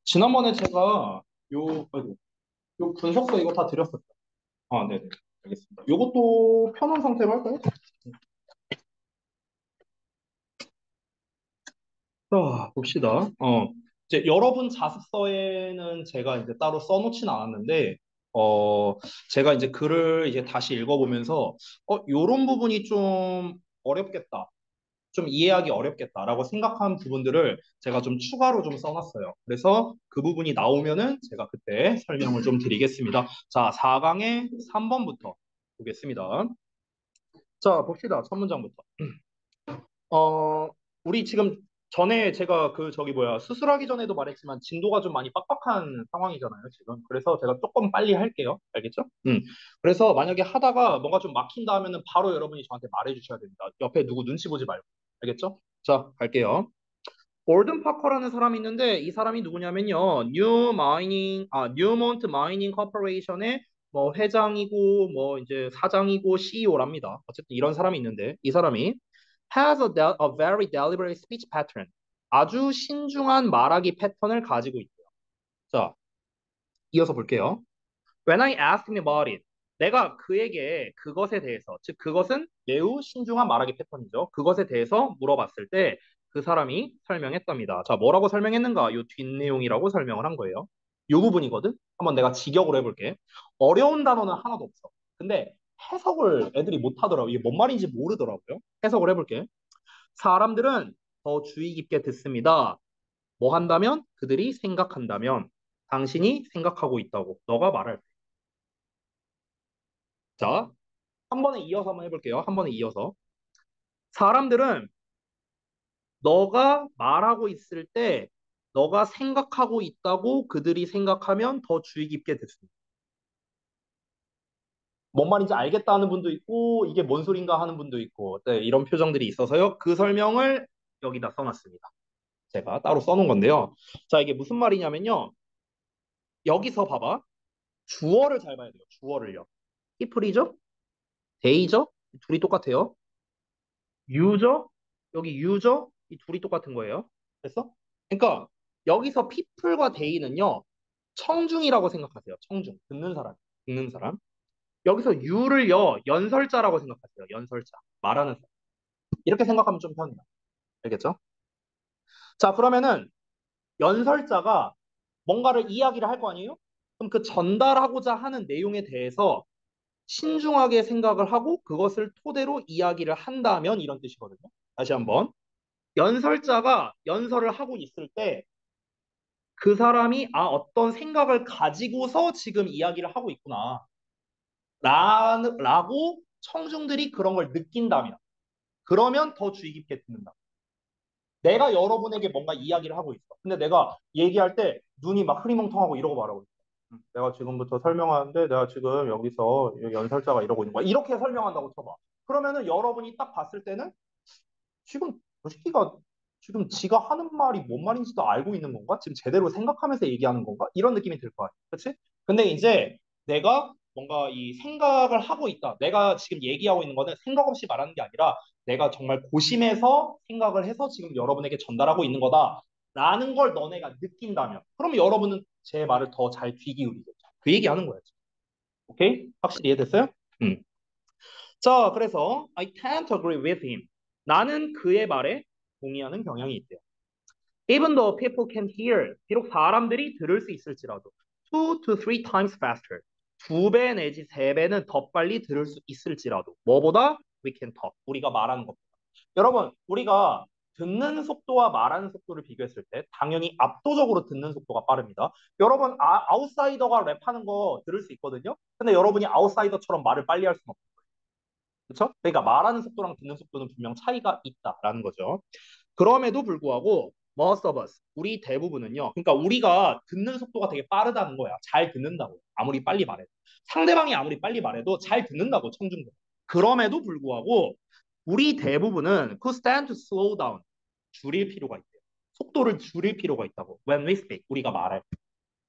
지난번에 제가 아이고, 요 분석서 이거 다 드렸었죠. 아, 네네. 알겠습니다. 요것도 펴놓은 상태로 할까요? 자, 봅시다. 이제 여러분 자습서에는 제가 이제 따로 써놓진 않았는데, 어, 제가 이제 글을 이제 다시 읽어보면서, 요런 부분이 좀 어렵겠다. 좀 이해하기 어렵겠다라고 생각한 부분들을 제가 좀 추가로 좀 써놨어요. 그래서 그 부분이 나오면은 제가 그때 설명을 좀 드리겠습니다. 자, 4강의 3번부터 보겠습니다. 자, 봅시다. 첫 문장부터. 어, 우리 지금 전에 제가 수술하기 전에도 말했지만 진도가 좀 많이 빡빡한 상황이잖아요, 지금. 그래서 제가 조금 빨리 할게요. 알겠죠? 그래서 만약에 하다가 뭔가 좀 막힌다 하면은 바로 여러분이 저한테 말해 주셔야 됩니다. 옆에 누구 눈치 보지 말고. 알겠죠? 자, 갈게요. 골든 파커라는 사람이 있는데 이 사람이 누구냐면요. 뉴먼트 마이닝 커퍼레이션의 뭐 회장이고 뭐 이제 사장이고 CEO랍니다. 어쨌든 이런 사람이 있는데 이 사람이 a very deliberate speech pattern. 아주 신중한 말하기 패턴을 가지고 있대요. 자, 이어서 볼게요. When I asked him about it, 내가 그에게 그것에 대해서, 즉 그것은 매우 신중한 말하기 패턴이죠. 그것에 대해서 물어봤을 때 그 사람이 설명했답니다. 자, 뭐라고 설명했는가? 요 뒷내용이라고 설명을 한 거예요. 요 부분이거든? 한번 내가 직역으로 해볼게. 어려운 단어는 하나도 없어. 근데 해석을 애들이 못하더라고요. 이게 뭔 말인지 모르더라고요. 해석을 해볼게. 사람들은 더 주의 깊게 듣습니다. 뭐 한다면? 그들이 생각한다면. 당신이 생각하고 있다고. 너가 말할 때. 자, 한 번에 이어서 한번 해볼게요. 한 번에 이어서. 사람들은 너가 말하고 있을 때 너가 생각하고 있다고 그들이 생각하면 더 주의 깊게 듣습니다. 뭔 말인지 알겠다 는 분도 있고 이게 뭔 소린가 하는 분도 있고 네, 이런 표정들이 있어서요. 그 설명을 여기다 써놨습니다. 제가 따로 써놓은 건데요. 자, 이게 무슨 말이냐면요. 여기서 봐봐. 주어를 잘 봐야 돼요. 주어를요. people이죠? they죠? 둘이 똑같아요. you죠? 여기 you죠? 이 둘이 똑같은 거예요. 됐어? 그러니까 여기서 people과 they는요. 청중이라고 생각하세요. 청중. 듣는 사람. 듣는 사람. 여기서 you를요. 연설자라고 생각하세요. 연설자. 말하는 사람. 이렇게 생각하면 좀 편해요. 알겠죠? 자, 그러면은 연설자가 뭔가를 이야기를 할 거 아니에요? 그럼 그 전달하고자 하는 내용에 대해서 신중하게 생각을 하고 그것을 토대로 이야기를 한다면 이런 뜻이거든요. 다시 한번. 연설자가 연설을 하고 있을 때 그 사람이 어떤 생각을 가지고서 지금 이야기를 하고 있구나. 라고 청중들이 그런 걸 느낀다면 그러면 더 주의 깊게 듣는다. 내가 여러분에게 뭔가 이야기를 하고 있어. 근데 내가 얘기할 때 눈이 막 흐리멍텅하고 이러고 말하고 있어. 내가 지금부터 설명하는데 내가 지금 여기서 연설자가 이러고 있는 거야. 이렇게 설명한다고 쳐봐. 그러면은 여러분이 딱 봤을 때는 지금 저 새끼가 지금 지가 하는 말이 뭔 말인지도 알고 있는 건가? 지금 제대로 생각하면서 얘기하는 건가? 이런 느낌이 들 거야. 그렇지? 근데 이제 내가 뭔가 이 생각을 하고 있다. 내가 지금 얘기하고 있는 거는 생각 없이 말하는 게 아니라 내가 정말 고심해서 생각을 해서 지금 여러분에게 전달하고 있는 거다. 라는 걸 너네가 느낀다면 그럼 여러분은 제 말을 더 잘 귀 기울이겠죠. 그 얘기하는 거야. 지금. 오케이? 확실히 이해됐어요? 음. 자, 그래서 I tend to agree with him. 나는 그의 말에 동의하는 경향이 있대요. Even though people can hear, 비록 사람들이 들을 수 있을지라도 2 to 3 times faster. 2배 내지 3배는 더 빨리 들을 수 있을지라도 뭐보다 we can talk. 우리가 말하는 것보다. 여러분, 우리가 듣는 속도와 말하는 속도를 비교했을 때 당연히 압도적으로 듣는 속도가 빠릅니다. 여러분, 아웃사이더가 랩하는 거 들을 수 있거든요. 근데 여러분이 아웃사이더처럼 말을 빨리 할 수는 없어요. 그렇죠? 그러니까 말하는 속도랑 듣는 속도는 분명 차이가 있다라는 거죠. 그럼에도 불구하고 most of us, 우리 대부분은요. 그러니까 우리가 듣는 속도가 되게 빠르다는 거야. 잘 듣는다고. 아무리 빨리 말해도. 상대방이 아무리 빨리 말해도 잘 듣는다고 청중들. 그럼에도 불구하고 우리 대부분은 could stand to slow down. 줄일 필요가 있대요. 속도를 줄일 필요가 있다고. When we speak, 우리가 말할 때.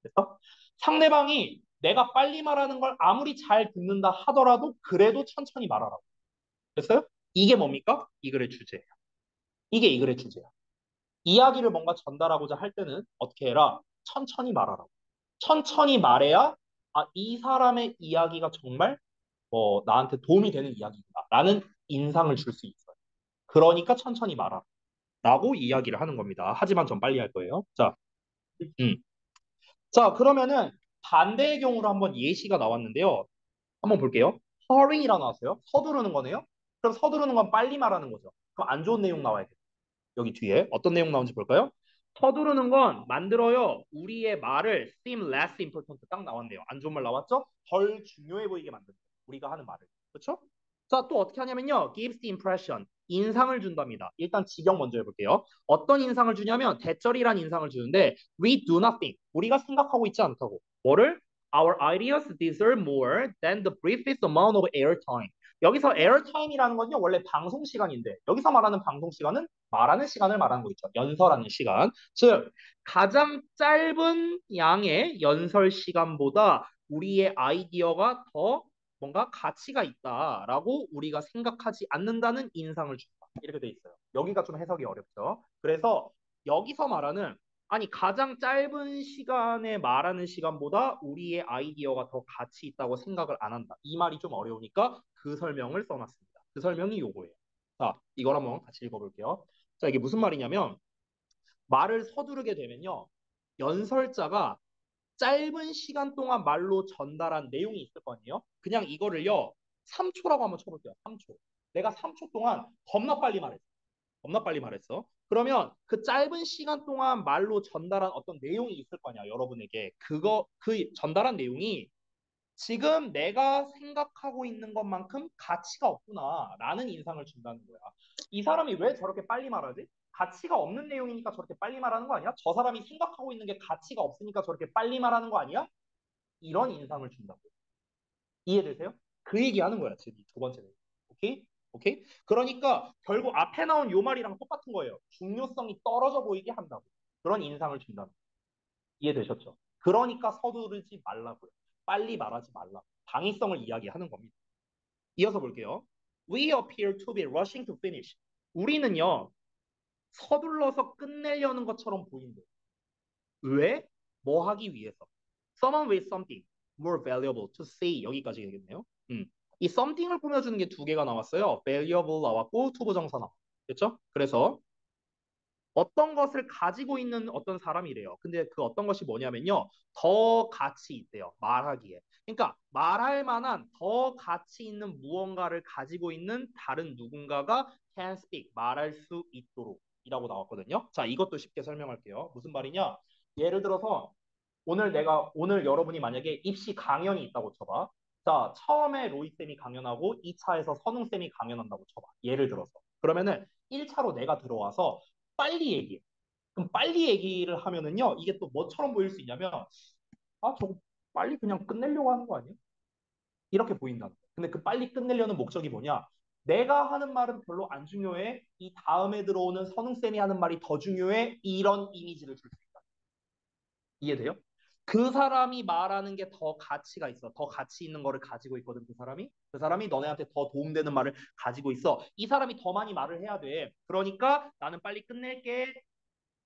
그래서 상대방이 내가 빨리 말하는 걸 아무리 잘 듣는다 하더라도 그래도 천천히 말하라고. 됐어요? 이게 뭡니까? 이 글의 주제예요. 이게 이 글의 주제야. 이야기를 뭔가 전달하고자 할 때는 어떻게 해라? 천천히 말하라. 천천히 말해야 이 사람의 이야기가 정말 나한테 도움이 되는 이야기구나라는 인상을 줄 수 있어요. 그러니까 천천히 말하라. 라고 이야기를 하는 겁니다. 하지만 전 빨리 할 거예요. 자, 음. 자, 그러면은 반대의 경우로 한번 예시가 나왔는데요. 한번 볼게요. hurry이라 나왔어요. 서두르는 거네요. 그럼 서두르는 건 빨리 말하는 거죠. 그럼 안 좋은 내용 나와야겠죠. 여기 뒤에 어떤 내용 나오는지 볼까요? 서두르는 건 만들어요. 우리의 말을 seem less important 딱 나왔네요. 안 좋은 말 나왔죠? 덜 중요해 보이게 만든다. 우리가 하는 말을. 그렇죠? 자, 또 어떻게 하냐면요. gives the impression. 인상을 준답니다. 일단 직역 먼저 해볼게요. 어떤 인상을 주냐면 대절이란 인상을 주는데 we do not think. 우리가 생각하고 있지 않다고. 뭐를? Our ideas deserve more than the briefest amount of airtime. 여기서 에어타임이라는 건요, 원래 방송 시간인데, 여기서 말하는 방송 시간은 말하는 시간을 말하는 거겠죠. 연설하는 시간. 즉, 가장 짧은 양의 연설 시간보다 우리의 아이디어가 더 뭔가 가치가 있다라고 우리가 생각하지 않는다는 인상을 준다. 이렇게 돼 있어요. 여기가 좀 해석이 어렵죠. 그래서 여기서 말하는 아니 가장 짧은 시간에 말하는 시간보다 우리의 아이디어가 더 가치 있다고 생각을 안 한다. 이 말이 좀 어려우니까 그 설명을 써놨습니다. 그 설명이 요거예요. 자, 이걸 한번 같이 읽어볼게요. 자, 이게 무슨 말이냐면 말을 서두르게 되면요. 연설자가 짧은 시간 동안 말로 전달한 내용이 있을 거 아니에요? 그냥 이거를요. 3초라고 한번 쳐볼게요. 3초. 내가 3초 동안 겁나 빨리 말했어. 겁나 빨리 말했어. 그러면 그 짧은 시간 동안 말로 전달한 어떤 내용이 있을 거 아니야, 여러분에게. 그 전달한 내용이 지금 내가 생각하고 있는 것만큼 가치가 없구나라는 인상을 준다는 거야. 이 사람이 왜 저렇게 빨리 말하지? 가치가 없는 내용이니까 저렇게 빨리 말하는 거 아니야? 저 사람이 생각하고 있는 게 가치가 없으니까 저렇게 빨리 말하는 거 아니야? 이런 인상을 준다고. 이해되세요? 그 얘기하는 거야, 지금 두 번째는. 오케이? 오케이? 그러니까 결국 앞에 나온 요 말이랑 똑같은 거예요. 중요성이 떨어져 보이게 한다고. 그런 인상을 준다고. 이해되셨죠? 그러니까 서두르지 말라고요. 빨리 말하지 말라. 당위성을 이야기하는 겁니다. 이어서 볼게요. We appear to be rushing to finish. 우리는요, 서둘러서 끝내려는 것처럼 보인대. 왜? 뭐 하기 위해서? Someone with something more valuable to say. 여기까지 얘기했네요. 이 something을 꾸며주는 게 두 개가 나왔어요. valuable 나왔고 투부정사 나왔죠. 됐죠? 그래서 어떤 것을 가지고 있는 어떤 사람이래요. 근데 그 어떤 것이 뭐냐면요. 더 가치 있대요. 말하기에. 그러니까 말할 만한 더 가치 있는 무언가를 가지고 있는 다른 누군가가 can speak, 말할 수 있도록 이라고 나왔거든요. 자, 이것도 쉽게 설명할게요. 무슨 말이냐? 예를 들어서 오늘 여러분이 만약에 입시 강연이 있다고 쳐봐. 자, 처음에 로이쌤이 강연하고 2차에서 선웅쌤이 강연한다고 쳐봐. 예를 들어서. 그러면은 1차로 내가 들어와서 빨리 얘기해. 그럼 빨리 얘기를 하면은요, 이게 또 뭐처럼 보일 수 있냐면, 저거 빨리 그냥 끝내려고 하는 거 아니야? 이렇게 보인다는 거야. 근데 그 빨리 끝내려는 목적이 뭐냐? 내가 하는 말은 별로 안 중요해. 이 다음에 들어오는 선웅쌤이 하는 말이 더 중요해. 이런 이미지를 줄 수 있다. 이해돼요? 그 사람이 말하는 게 더 가치가 있어. 더 가치 있는 거를 가지고 있거든, 그 사람이. 그 사람이 너네한테 더 도움되는 말을 가지고 있어. 이 사람이 더 많이 말을 해야 돼. 그러니까 나는 빨리 끝낼게.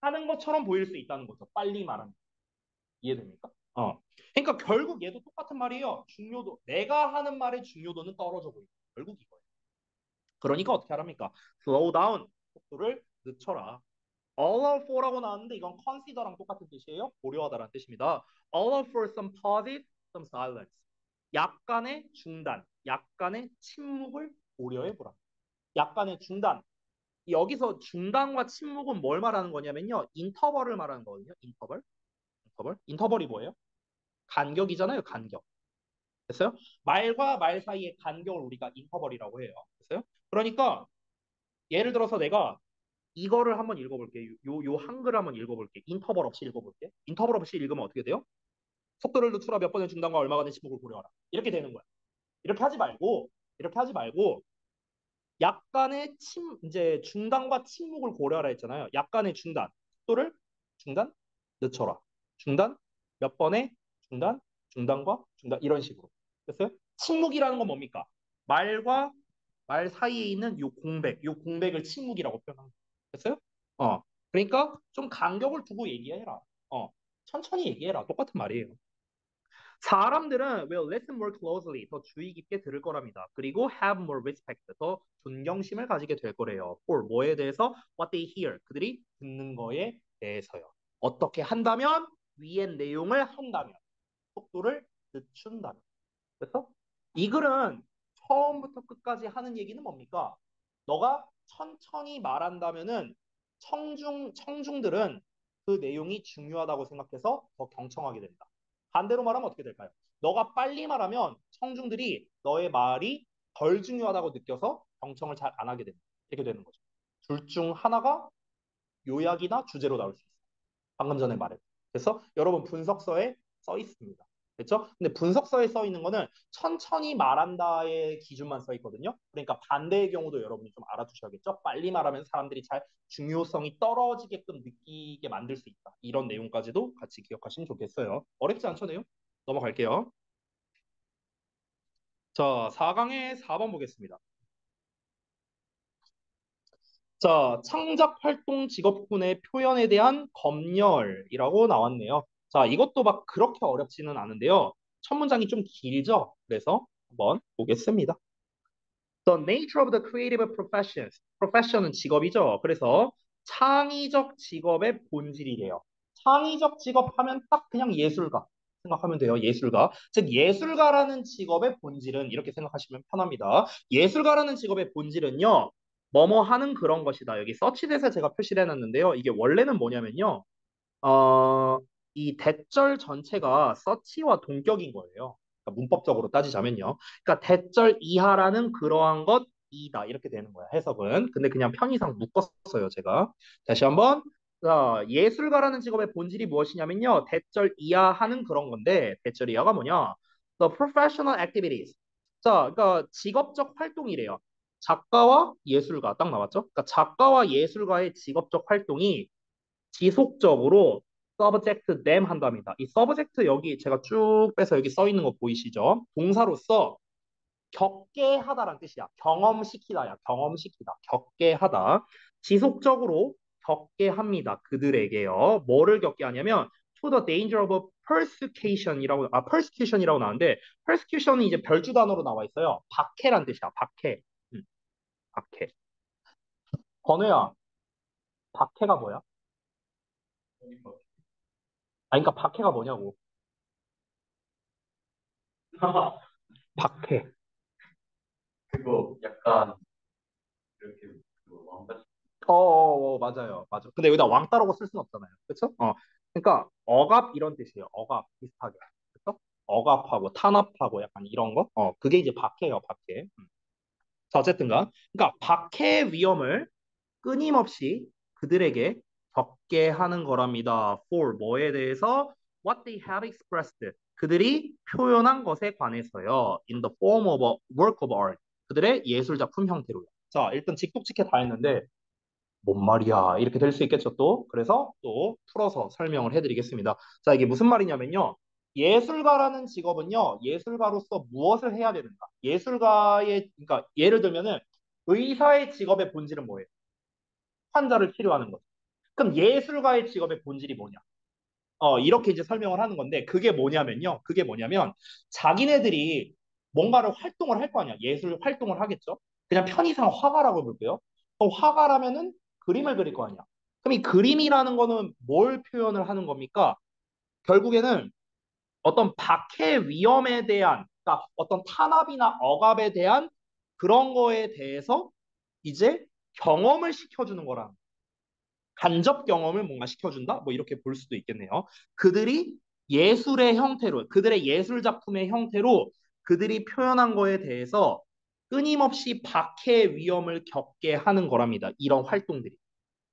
하는 것처럼 보일 수 있다는 거죠. 빨리 말하는. 이해됩니까? 그러니까 결국 얘도 똑같은 말이에요. 중요도. 내가 하는 말의 중요도는 떨어져 보인다. 결국 이거예요. 그러니까 어떻게 하랍니까? slow down. 속도를 늦춰라. allow for라고 나왔는데 이건 consider랑 똑같은 뜻이에요. 고려하다라는 뜻입니다. allow for some pauses, some silence. 약간의 중단, 약간의 침묵을 고려해 보라. 약간의 중단. 여기서 중단과 침묵은 뭘 말하는 거냐면요. 인터벌을 말하는 거거든요. 인터벌. 인터벌이 뭐예요? 간격이잖아요. 간격. 됐어요? 말과 말 사이의 간격을 우리가 인터벌이라고 해요. 됐어요? 그러니까 예를 들어서 내가 이거를 한번 읽어볼게. 요 한글을 한번 읽어볼게. 인터벌 없이 읽어볼게. 인터벌 없이 읽으면 어떻게 돼요? 속도를 늦추라 몇 번의 중단과 얼마 간의 침묵을 고려하라. 이렇게 되는 거야. 이렇게 하지 말고 약간의 이제 중단과 침묵을 고려하라 했잖아요. 약간의 중단. 속도를 중단, 늦춰라. 중단, 몇 번의 중단, 중단과 중단 이런 식으로. 됐어요? 침묵이라는 건 뭡니까? 말과 말 사이에 있는 요 공백, 요 공백을 침묵이라고 표현합니다. 됐어요? 어. 그러니까 좀 간격을 두고 얘기해라. 어, 천천히 얘기해라. 똑같은 말이에요. 사람들은 will listen more closely, 더 주의 깊게 들을 거랍니다. 그리고 have more respect, 더 존경심을 가지게 될 거래요. for 뭐에 대해서? what they hear, 그들이 듣는 거에 대해서요. 어떻게 한다면? 위의 내용을 한다면, 속도를 늦춘다면. 그래서 이 글은 처음부터 끝까지 하는 얘기는 뭡니까? 너가 천천히 말한다면은 청중들은 그 내용이 중요하다고 생각해서 더 경청하게 된다. 반대로 말하면 어떻게 될까요? 너가 빨리 말하면 청중들이 너의 말이 덜 중요하다고 느껴서 경청을 잘 안 하게 된다. 이렇게 되는 거죠. 둘 중 하나가 요약이나 주제로 나올 수 있어요. 방금 전에 말했죠. 그래서 여러분 분석서에 써 있습니다. 그렇죠? 근데 분석서에 써 있는 거는 천천히 말한다의 기준만 써 있거든요. 그러니까 반대의 경우도 여러분이 좀 알아두셔야겠죠. 빨리 말하면 사람들이 잘 중요성이 떨어지게끔 느끼게 만들 수 있다. 이런 내용까지도 같이 기억하시면 좋겠어요. 어렵지 않죠, 내용? 넘어갈게요. 자, 4강의 4번 보겠습니다. 자, 창작 활동 직업군의 표현에 대한 검열이라고 나왔네요. 자, 이것도 막 그렇게 어렵지는 않은데요. 첫 문장이 좀 길죠? 그래서 한번 보겠습니다. The nature of the creative professions. profession은 직업이죠. 그래서 창의적 직업의 본질이래요. 창의적 직업 하면 딱 그냥 예술가 생각하면 돼요. 예술가. 즉 예술가라는 직업의 본질은 이렇게 생각하시면 편합니다. 예술가라는 직업의 본질은요. 뭐뭐 하는 그런 것이다. 여기 서치댓에 제가 표시를 해놨는데요. 이게 원래는 뭐냐면요. 어, 이 대절 전체가 서치와 동격인 거예요. 그러니까 문법적으로 따지자면요. 그러니까 대절 이하라는 그러한 것이다. 이렇게 되는 거야, 해석은. 근데 그냥 편의상 묶었어요, 제가. 다시 한번. 자, 예술가라는 직업의 본질이 무엇이냐면요. 대절 이하 하는 그런 건데, 대절 이하가 뭐냐? The professional activities. 자, 그러니까 직업적 활동이래요. 작가와 예술가 딱 나왔죠? 그러니까 작가와 예술가의 직업적 활동이 지속적으로 subject them 한답니다. 이 subject 여기 제가 쭉 빼서 여기 써 있는 거 보이시죠? 동사로서 겪게 하다라는 뜻이야. 경험시키다야. 경험시키다. 겪게 하다. 지속적으로 겪게 합니다. 그들에게요. 뭐를 겪게 하냐면 to the danger of persecution이라고 나오는데 persecution이 이제 별주 단어로 나와 있어요. 박해란 뜻이야. 박해. 음, 박해. 번호야. 박해가 뭐야? 아, 그러니까 박해가 뭐냐고. 박해. 그거 약간 이렇게 그 왕따 맞아요. 맞아. 근데 여기다 왕따라고 쓸 수는 없잖아요. 그렇죠? 그러니까 억압 이런 뜻이에요. 억압 비슷하게. 그렇죠? 억압하고 탄압하고 약간 이런 거. 그게 이제 박해예요, 박해. 자, 어쨌든가. 그러니까 박해의 위험을 끊임없이 그들에게 겪게 하는 거랍니다. For 뭐에 대해서 what they have expressed. 그들이 표현한 것에 관해서요. In the form of a work of art. 그들의 예술 작품 형태로요. 자, 일단 직독직해 다 했는데 뭔 말이야 이렇게 될 수 있겠죠 또 그래서 또 풀어서 설명을 해드리겠습니다. 자 이게 무슨 말이냐면요 예술가라는 직업은요 예술가로서 무엇을 해야 되는가 예술가의 그러니까 예를 들면은 의사의 직업의 본질은 뭐예요? 환자를 치료하는 거죠. 그럼 예술가의 직업의 본질이 뭐냐? 이렇게 이제 설명을 하는 건데 그게 뭐냐면 자기네들이 뭔가를 활동을 할 거 아니야. 예술 활동을 하겠죠. 그냥 편의상 화가라고 볼게요. 그럼 화가라면은 그림을 그릴 거 아니야. 그럼 이 그림이라는 거는 뭘 표현을 하는 겁니까? 결국에는 어떤 박해 위험에 대한, 그러니까 어떤 탄압이나 억압에 대한 그런 거에 대해서 이제 경험을 시켜주는 거라. 간접 경험을 뭔가 시켜준다? 뭐 이렇게 볼 수도 있겠네요. 그들이 예술의 형태로, 그들의 예술 작품의 형태로 그들이 표현한 거에 대해서 끊임없이 박해 위험을 겪게 하는 거랍니다. 이런 활동들이.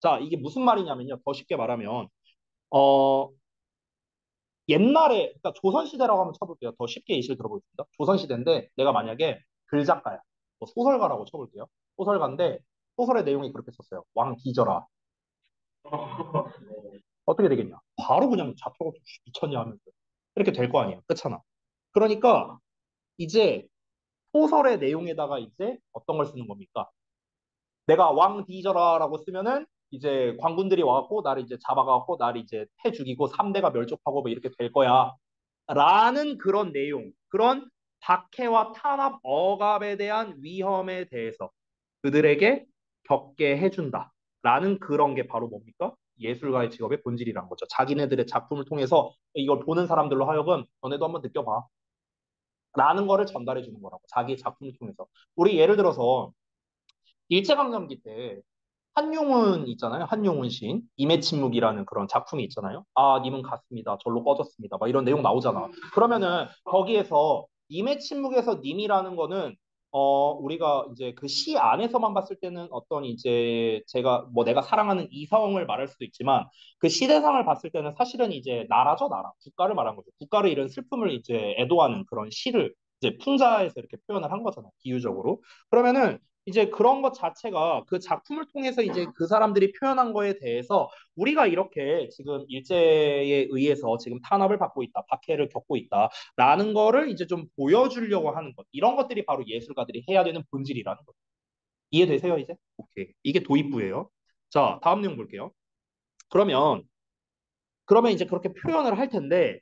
자, 이게 무슨 말이냐면요. 더 쉽게 말하면, 어, 옛날에, 그러니까 조선시대라고 한번 쳐볼게요. 더 쉽게 예시를 들어보겠습니다. 조선시대인데 내가 만약에 글작가야. 뭐 소설가라고 쳐볼게요. 소설가인데 소설의 내용이 그렇게 썼어요. 왕 뒤져라. 어떻게 되겠냐? 바로 그냥 잡혀가지고 미쳤냐 하면서 이렇게 될 거 아니야. 그렇잖아. 그러니까 이제 소설의 내용에다가 이제 어떤 걸 쓰는 겁니까? 내가 왕 뒤져라라고 쓰면은 이제 광군들이 와갖고 나를 이제 잡아가갖고 나를 이제 해 죽이고 3대가 멸족하고 뭐 이렇게 될 거야. 라는 그런 내용, 그런 박해와 탄압, 억압에 대한 위험에 대해서 그들에게 겪게 해준다. 라는 그런 게 바로 뭡니까? 예술가의 직업의 본질이란 거죠. 자기네들의 작품을 통해서 이걸 보는 사람들로 하여금 너네도 한번 느껴봐. 라는 거를 전달해 주는 거라고. 자기 작품을 통해서. 우리 예를 들어서 일제강점기 때 한용운 있잖아요. 한용운 시인. 임의 침묵이라는 그런 작품이 있잖아요. 아, 님은 갔습니다. 절로 꺼졌습니다. 막 이런 내용 나오잖아. 그러면은 거기에서 임의 침묵에서 님이라는 거는 우리가 이제 그 시 안에서만 봤을 때는 어떤 이제 제가 뭐 내가 사랑하는 이성을 말할 수도 있지만 그 시대상을 봤을 때는 사실은 이제 나라죠, 나라. 국가를 말한 거죠. 국가를 잃은 슬픔을 이제 애도하는 그런 시를 이제 풍자에서 이렇게 표현을 한 거잖아요. 비유적으로. 그러면은 이제 그런 것 자체가 그 작품을 통해서 이제 그 사람들이 표현한 거에 대해서 우리가 이렇게 지금 일제에 의해서 지금 탄압을 받고 있다, 박해를 겪고 있다라는 거를 이제 좀 보여주려고 하는 것. 이런 것들이 바로 예술가들이 해야 되는 본질이라는 거. 이해되세요, 이제? 오케이. 이게 도입부예요. 자, 다음 내용 볼게요. 그러면 이제 그렇게 표현을 할 텐데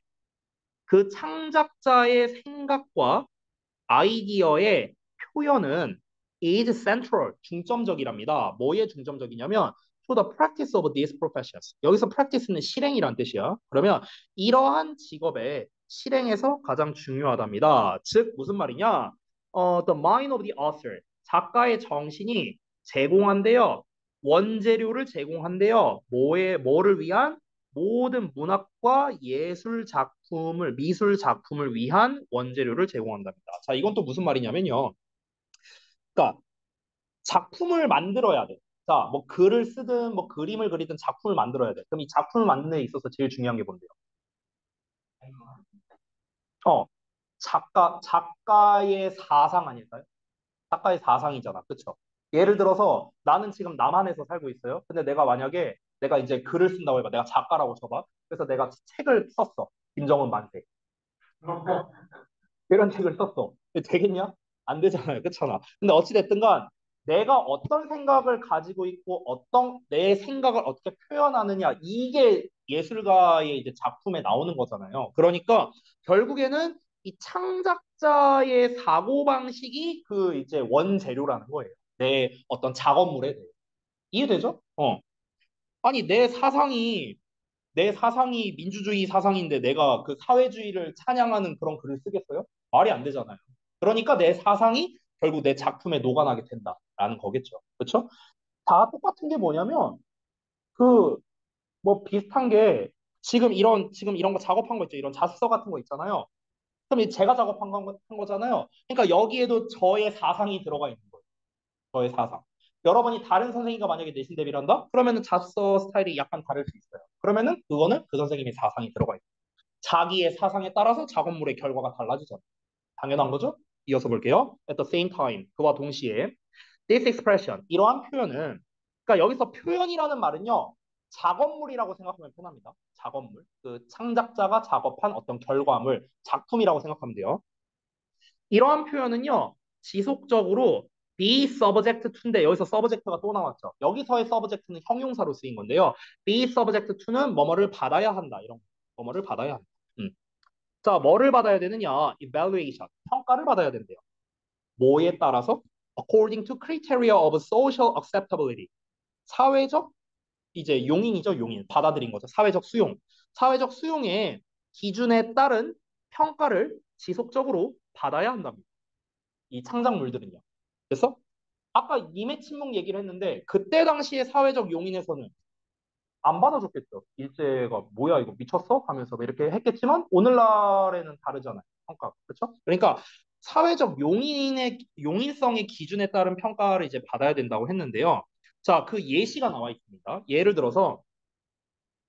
그 창작자의 생각과 아이디어의 표현은 is central, 중점적이랍니다. 뭐에 중점적이냐면 to the practice of these professions. 여기서 practice는 실행이란 뜻이야. 그러면 이러한 직업의 실행에서 가장 중요하답니다. 즉 무슨 말이냐? The mind of the author, 작가의 정신이 제공한대요. 원재료를 제공한대요. 뭐를 위한? 모든 문학과 예술 작품을, 미술 작품을 위한 원재료를 제공한답니다. 자, 이건 또 무슨 말이냐면요. 그러니까 작품을 만들어야 돼. 자, 뭐 글을 쓰든 뭐 그림을 그리든 작품을 만들어야 돼. 그럼 이 작품을 만드는 데 있어서 제일 중요한 게 뭔데요? 어, 작가의 사상 아닐까요? 작가의 사상이잖아. 그쵸? 예를 들어서 나는 지금 남한에서 살고 있어요. 근데 내가 만약에 내가 이제 글을 쓴다고 해봐. 내가 작가라고 쳐봐. 그래서 내가 책을 썼어. 김정은 만세. 이런 책을 썼어. 되겠냐? 안 되잖아요. 그렇잖아. 근데 어찌됐든 간 내가 어떤 생각을 가지고 있고 어떤 내 생각을 어떻게 표현하느냐 이게 예술가의 이제 작품에 나오는 거잖아요. 그러니까 결국에는 이 창작자의 사고방식이 그 이제 원재료라는 거예요. 내 어떤 작업물에 대해. 이해되죠? 아니 내 사상이 민주주의 사상인데 내가 그 사회주의를 찬양하는 그런 글을 쓰겠어요? 말이 안 되잖아요. 그러니까 내 사상이 결국 내 작품에 녹아나게 된다라는 거겠죠. 그렇죠? 다 똑같은 게 뭐냐면 그 뭐 비슷한 게 지금 이런 거 작업한 거 있죠. 이런 자습서 같은 거 있잖아요. 그럼 제가 작업한 한 거잖아요. 그러니까 여기에도 저의 사상이 들어가 있는 거예요. 저의 사상. 여러분이 다른 선생님과 만약에 내신 대비를 한다? 그러면은 자습서 스타일이 약간 다를 수 있어요. 그러면은 그거는 그 선생님의 사상이 들어가 있어요. 자기의 사상에 따라서 작업물의 결과가 달라지잖아요. 당연한 거죠? 이어서 볼게요. At the same time, 그와 동시에 this expression, 이러한 표현은 그러니까 여기서 표현이라는 말은요. 작업물이라고 생각하면 편합니다. 작업물. 그 창작자가 작업한 어떤 결과물, 작품이라고 생각하면 돼요. 이러한 표현은요. 지속적으로 be subject to인데 여기서 subject가 또 나왔죠. 여기서의 subject는 형용사로 쓰인 건데요. be subject to는 뭐뭐를 받아야 한다. 이런 거. 뭐뭐를 받아야 한다. 음. 자, 뭐를 받아야 되느냐? evaluation. 평가를 받아야 된대요. 뭐에 따라서? according to criteria of social acceptability. 사회적 이제 용인이죠, 용인. 받아들인 거죠. 사회적 수용. 사회적 수용의 기준에 따른 평가를 지속적으로 받아야 한답니다. 이 창작물들은요. 그래서 아까 님의 침묵 얘기를 했는데 그때 당시의 사회적 용인에서는 안 받아줬겠죠. 일제가 뭐야 이거 미쳤어? 하면서 뭐 이렇게 했겠지만 오늘날에는 다르잖아요. 평가. 그렇죠? 그러니까 사회적 용인성의 기준에 따른 평가를 이제 받아야 된다고 했는데요. 자, 그 예시가 나와 있습니다. 예를 들어서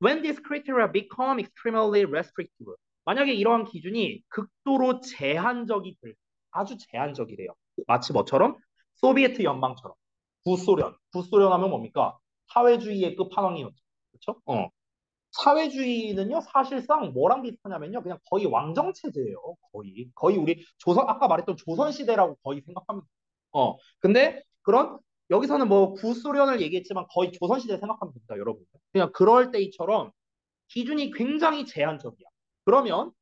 when this criteria become extremely restrictive. 만약에 이러한 기준이 극도로 제한적이 될, 아주 제한적이래요. 마치 뭐처럼? 소비에트 연방처럼. 구소련. 구소련 하면 뭡니까? 사회주의의 끝판왕이었죠. 그렇죠? 사회주의는요, 사실상 뭐랑 비슷하냐면요, 그냥 거의 왕정체제예요. 거의 우리 조선, 아까 말했던 조선시대라고 거의 생각하면 돼요. 근데 그런 여기서는 뭐 구소련을 얘기했지만 거의 조선시대 생각하면 됩니다, 여러분. 그냥 그럴 때처럼 기준이 굉장히 제한적이야. 그러면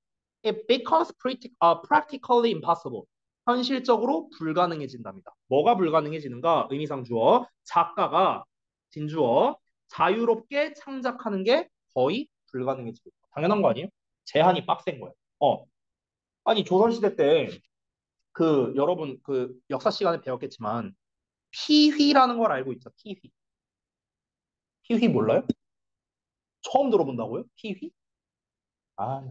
it becomes practically impossible. 현실적으로 불가능해진답니다. 뭐가 불가능해지는가? 의미상 주어, 작가가 진주어, 자유롭게 창작하는 게 거의 불가능해지고 있다. 당연한 거 아니에요? 제한이 빡센 거예요. 아니 조선시대 때 그 여러분 그 역사 시간에 배웠겠지만 피휘라는 걸 알고 있죠? 피휘. 피휘 몰라요? 처음 들어본다고요? 피휘? 아,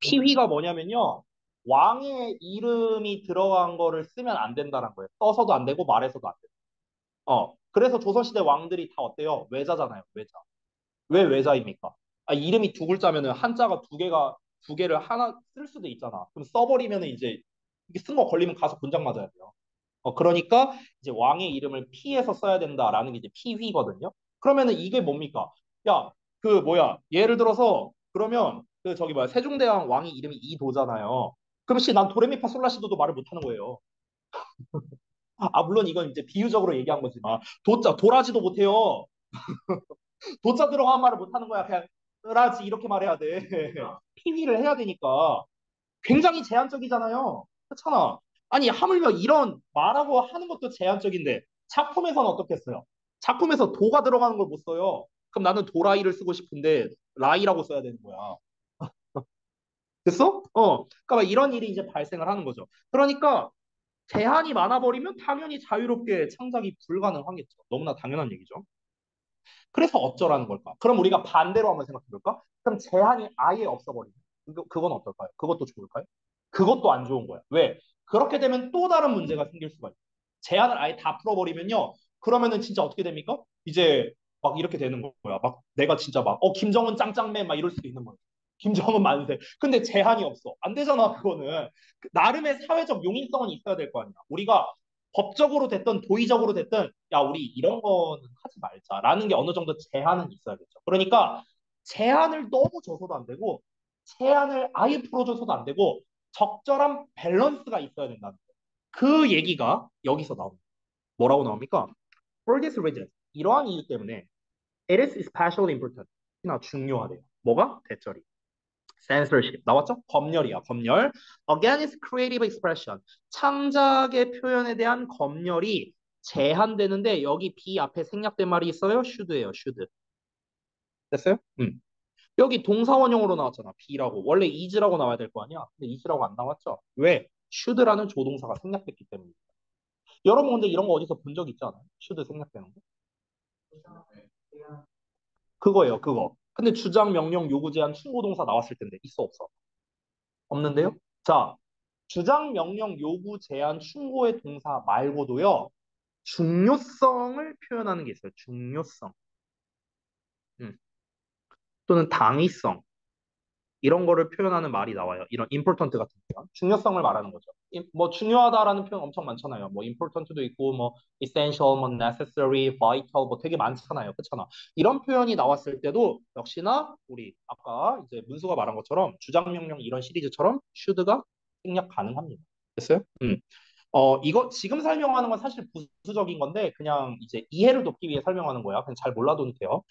피휘가 뭐냐면요. 왕의 이름이 들어간 거를 쓰면 안 된다는 거예요. 써서도 안 되고 말해서도 안 돼요. 그래서 조선시대 왕들이 다 어때요? 외자잖아요. 외자. 왜 외자입니까? 이름이 두 글자면은 한자가 두 개를 하나 쓸 수도 있잖아. 그럼 써버리면은 이제 이게 쓴 거 걸리면 가서 분장 맞아야 돼요. 그러니까 이제 왕의 이름을 피해서 써야 된다라는 게 이제 피휘거든요. 그러면은 이게 뭡니까? 야, 그 뭐야? 예를 들어서 그러면 그 저기 뭐야? 세종대왕 왕의 이름이 이도잖아요. 그럼 씨 난 도레미파솔라시도도 말을 못하는 거예요. 물론 이건 이제 비유적으로 얘기한 거지만 도자 도라지도 못해요. 도자 들어간 말을 못하는 거야. 그냥 으라지 이렇게 말해야 돼. 피휘를 해야 되니까. 굉장히 제한적이잖아요. 그렇잖아. 아니, 하물며 이런 말하고 하는 것도 제한적인데 작품에서는 어떻겠어요? 작품에서 도가 들어가는 걸 못 써요. 그럼 나는 도라이를 쓰고 싶은데 라이라고 써야 되는 거야. 됐어? 그러니까 막 이런 일이 이제 발생을 하는 거죠. 그러니까 제한이 많아버리면 당연히 자유롭게 창작이 불가능하겠죠. 너무나 당연한 얘기죠. 그래서 어쩌라는 걸까? 그럼 우리가 반대로 한번 생각해 볼까? 그럼 제한이 아예 없어버리면 그건 어떨까요? 그것도 좋을까요? 그것도 안 좋은 거야. 왜? 그렇게 되면 또 다른 문제가 생길 수가 있어요. 제한을 아예 다 풀어버리면요. 그러면은 진짜 어떻게 됩니까? 이제 막 이렇게 되는 거야. 막 내가 진짜 막 김정은 짱짱맨 막 이럴 수도 있는 거야. 김정은 만세. 근데 제한이 없어. 안 되잖아, 그거는. 나름의 사회적 용인성은 있어야 될 거 아니야. 우리가 법적으로 됐든 도의적으로 됐든 야 우리 이런 거는 하지 말자라는 게 어느 정도 제한은 있어야겠죠. 그러니까 제한을 너무 줘서도 안 되고 제한을 아예 풀어줘서도 안 되고 적절한 밸런스가 있어야 된다는 거예요. 그 얘기가 여기서 나옵니다. 뭐라고 나옵니까? For this reason, 이러한 이유 때문에 it is especially important. 특히나 중요하대요. 뭐가? 대절이. censorship 나왔죠? 검열이야, 검열. Against creative expression. 창작의 표현에 대한 검열이 제한되는데 여기 be 앞에 생략된 말이 있어요? should예요, should. 됐어요? 여기 동사원형으로 나왔잖아. be라고. 원래 is라고 나와야 될 거 아니야? 근데 is라고 안 나왔죠? 왜? should라는 조동사가 생략됐기 때문에. 여러분 근데 이런 거 어디서 본 적 있지 않아요? should 생략되는 거? 그거예요, 그거. 근데 주장, 명령, 요구, 제한, 충고동사 나왔을 텐데 있어 없어? 없는데요? 자, 주장, 명령, 요구, 제한, 충고의 동사 말고도요, 중요성을 표현하는 게 있어요. 중요성. 음. 또는 당위성. 이런 거를 표현하는 말이 나와요. 이런 important 같은 표현. 중요성을 말하는 거죠. 뭐 중요하다라는 표현 엄청 많잖아요. 뭐 important도 있고 뭐 essential, 뭐 necessary, vital 뭐 되게 많잖아요. 그렇잖아. 이런 표현이 나왔을 때도 역시나 우리 아까 이제 문수가 말한 것처럼 주장 명령 이런 시리즈처럼 should가 생략 가능합니다. 됐어요? 이거 지금 설명하는 건 사실 부수적인 건데 그냥 이제 이해를 돕기 위해 설명하는 거야. 그냥 잘 몰라도 돼요.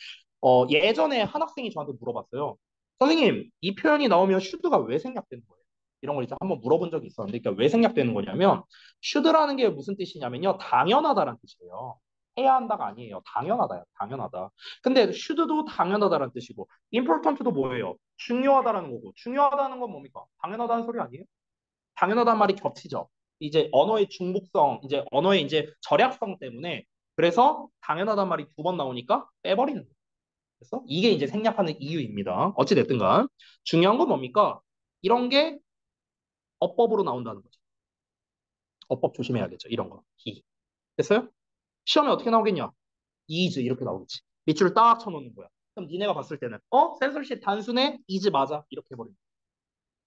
예전에 한 학생이 저한테 물어봤어요. 선생님, 이 표현이 나오면 should가 왜 생략되는 거예요? 이런 걸 이제 한번 물어본 적이 있었는데, 그러니까 왜 생략되는 거냐면 should라는 게 무슨 뜻이냐면요, 당연하다라는 뜻이에요. 해야 한다가 아니에요. 당연하다요. 당연하다. 근데 should도 당연하다라는 뜻이고, important도 뭐예요? 중요하다라는 거고, 중요하다는 건 뭡니까? 당연하다는 소리 아니에요? 당연하다는 말이 겹치죠. 이제 언어의 중복성, 이제 언어의 이제 절약성 때문에 그래서 당연하다는 말이 두 번 나오니까 빼버리는 거예요. 그래서 이게 이제 생략하는 이유입니다. 어찌 됐든 간 중요한 건 뭡니까? 이런 게 어법으로 나온다는 거죠. 어법 조심해야겠죠. 이런 거. 히. 됐어요? 시험에 어떻게 나오겠냐? is 이렇게 나오겠지. 밑줄을 딱 쳐놓는 거야. 그럼 니네가 봤을 때는 센서십 단순해? is 맞아. 이렇게 해버리는 거야.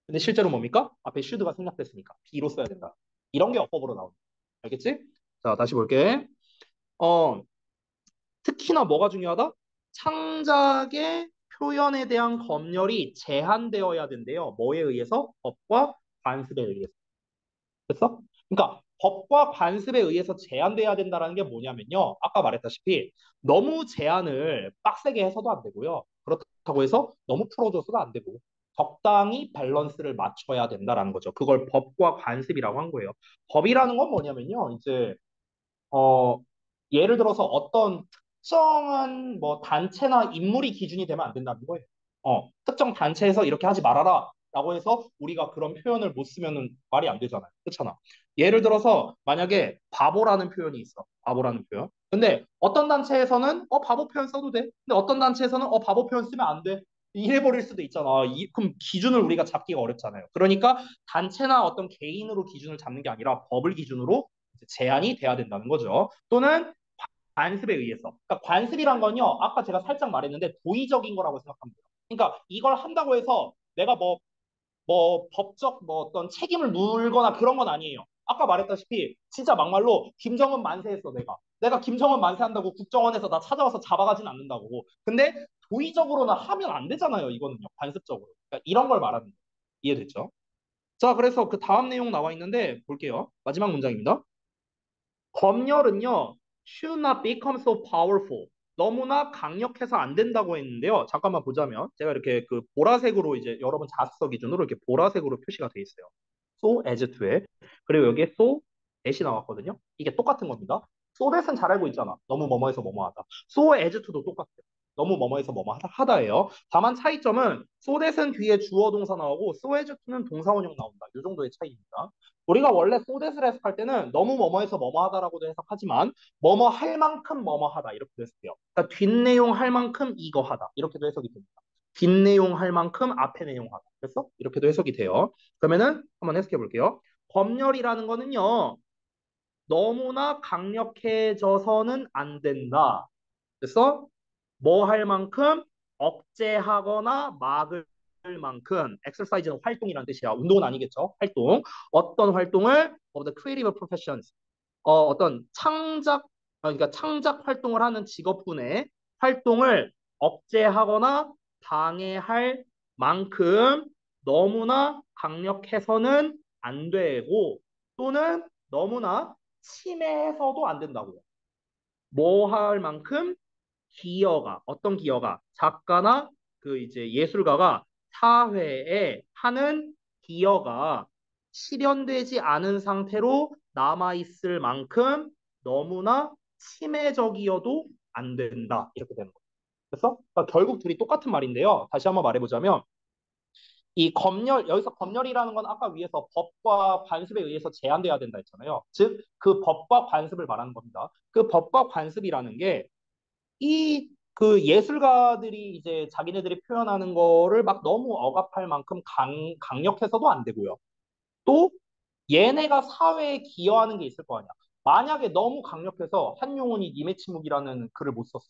근데 실제로 뭡니까? 앞에 should가 생략됐으니까 B로 써야 된다. 이런 게 어법으로 나온다. 알겠지? 자, 다시 볼게. 어, 특히나 뭐가 중요하다? 창작의 표현에 대한 검열이 제한되어야 된대요. 뭐에 의해서? 법과 관습에 의해서. 됐어? 그러니까 법과 관습에 의해서 제한돼야 된다는 게 뭐냐면요. 아까 말했다시피 너무 제한을 빡세게 해서도 안 되고요. 그렇다고 해서 너무 풀어줘서도 안 되고 적당히 밸런스를 맞춰야 된다라는 거죠. 그걸 법과 관습이라고 한 거예요. 법이라는 건 뭐냐면요. 이제 어, 예를 들어서 어떤 특정한 뭐 단체나 인물이 기준이 되면 안 된다는 거예요. 특정 단체에서 이렇게 하지 말아라. 라고 해서 우리가 그런 표현을 못 쓰면은 말이 안 되잖아요. 그렇잖아. 예를 들어서 만약에 바보라는 표현이 있어. 바보라는 표현. 근데 어떤 단체에서는 바보 표현 써도 돼. 근데 어떤 단체에서는 바보 표현 쓰면 안 돼. 이래 버릴 수도 있잖아. 그럼 기준을 우리가 잡기가 어렵잖아요. 그러니까 단체나 어떤 개인으로 기준을 잡는 게 아니라 법을 기준으로 제한이 돼야 된다는 거죠. 또는 관습에 의해서. 그러니까 관습이란 건요, 아까 제가 살짝 말했는데 도의적인 거라고 생각하면 돼요. 그러니까 이걸 한다고 해서 내가 뭐 법적 뭐 어떤 책임을 물거나 그런 건 아니에요. 아까 말했다시피 진짜 막말로 김정은 만세했어 내가. 내가 김정은 만세한다고 국정원에서 나 찾아와서 잡아가진 않는다고. 근데 도의적으로는 하면 안 되잖아요. 이거는요. 관습적으로. 그러니까 이런 걸 말하는 거예요. 이해됐죠? 자, 그래서 그 다음 내용 나와 있는데 볼게요. 마지막 문장입니다. 검열은요, should not become so powerful. 너무나 강력해서 안 된다고 했는데요. 잠깐만 보자면 제가 이렇게 그 보라색으로 이제 여러분 자습서 기준으로 이렇게 보라색으로 표시가 돼 있어요. so as to에. 그리고 여기에 so that이 나왔거든요. 이게 똑같은 겁니다. so that은 잘 알고 있잖아. 너무 뭐뭐해서 뭐뭐하다. so as to도 똑같아요. 너무 뭐뭐해서 뭐뭐하다예요. 다만 차이점은 so that은 뒤에 주어 동사 나오고 so as to는 동사 원형 나온다. 이 정도의 차이입니다. 우리가 원래 소댓을 해석할 때는 너무 뭐뭐해서 뭐뭐하다라고도 해석하지만 뭐뭐 할 만큼 뭐뭐하다 이렇게도 해석해요. 그러니까 뒷내용 할 만큼 이거 하다 이렇게도 해석이 됩니다. 뒷내용 할 만큼 앞에 내용 하다. 그래서 이렇게도 해석이 돼요. 그러면은 한번 해석해 볼게요. 검열이라는 거는요. 너무나 강력해져서는 안 된다. 그래서 뭐 할 만큼 억제하거나 막을 만큼 exercise는 활동이라는 뜻이야. 운동은 아니겠죠. 활동. 어떤 활동을 of the creative professions 어떤 그러니까 창작 활동을 하는 직업군의 활동을 억제하거나 방해할 만큼 너무나 강력해서는 안 되고 또는 너무나 침해해서도 안 된다고요. 뭐 할 만큼 기여가 어떤 기여가 작가나 그 이제 예술가가 사회에 하는 기여가 실현되지 않은 상태로 남아 있을 만큼 너무나 침해적이어도 안 된다 이렇게 되는 거예요. 그래서 그러니까 결국 둘이 똑같은 말인데요. 다시 한번 말해보자면 이 검열 여기서 검열이라는 건 아까 위에서 법과 관습에 의해서 제한돼야 된다 했잖아요. 즉 그 법과 관습을 말하는 겁니다. 그 법과 관습이라는 게 이 그 예술가들이 이제 자기네들이 표현하는 거를 막 너무 억압할 만큼 강력해서도 안 되고요. 또 얘네가 사회에 기여하는 게 있을 거 아니야. 만약에 너무 강력해서 한용운이 님의 침묵이라는 글을 못 썼어.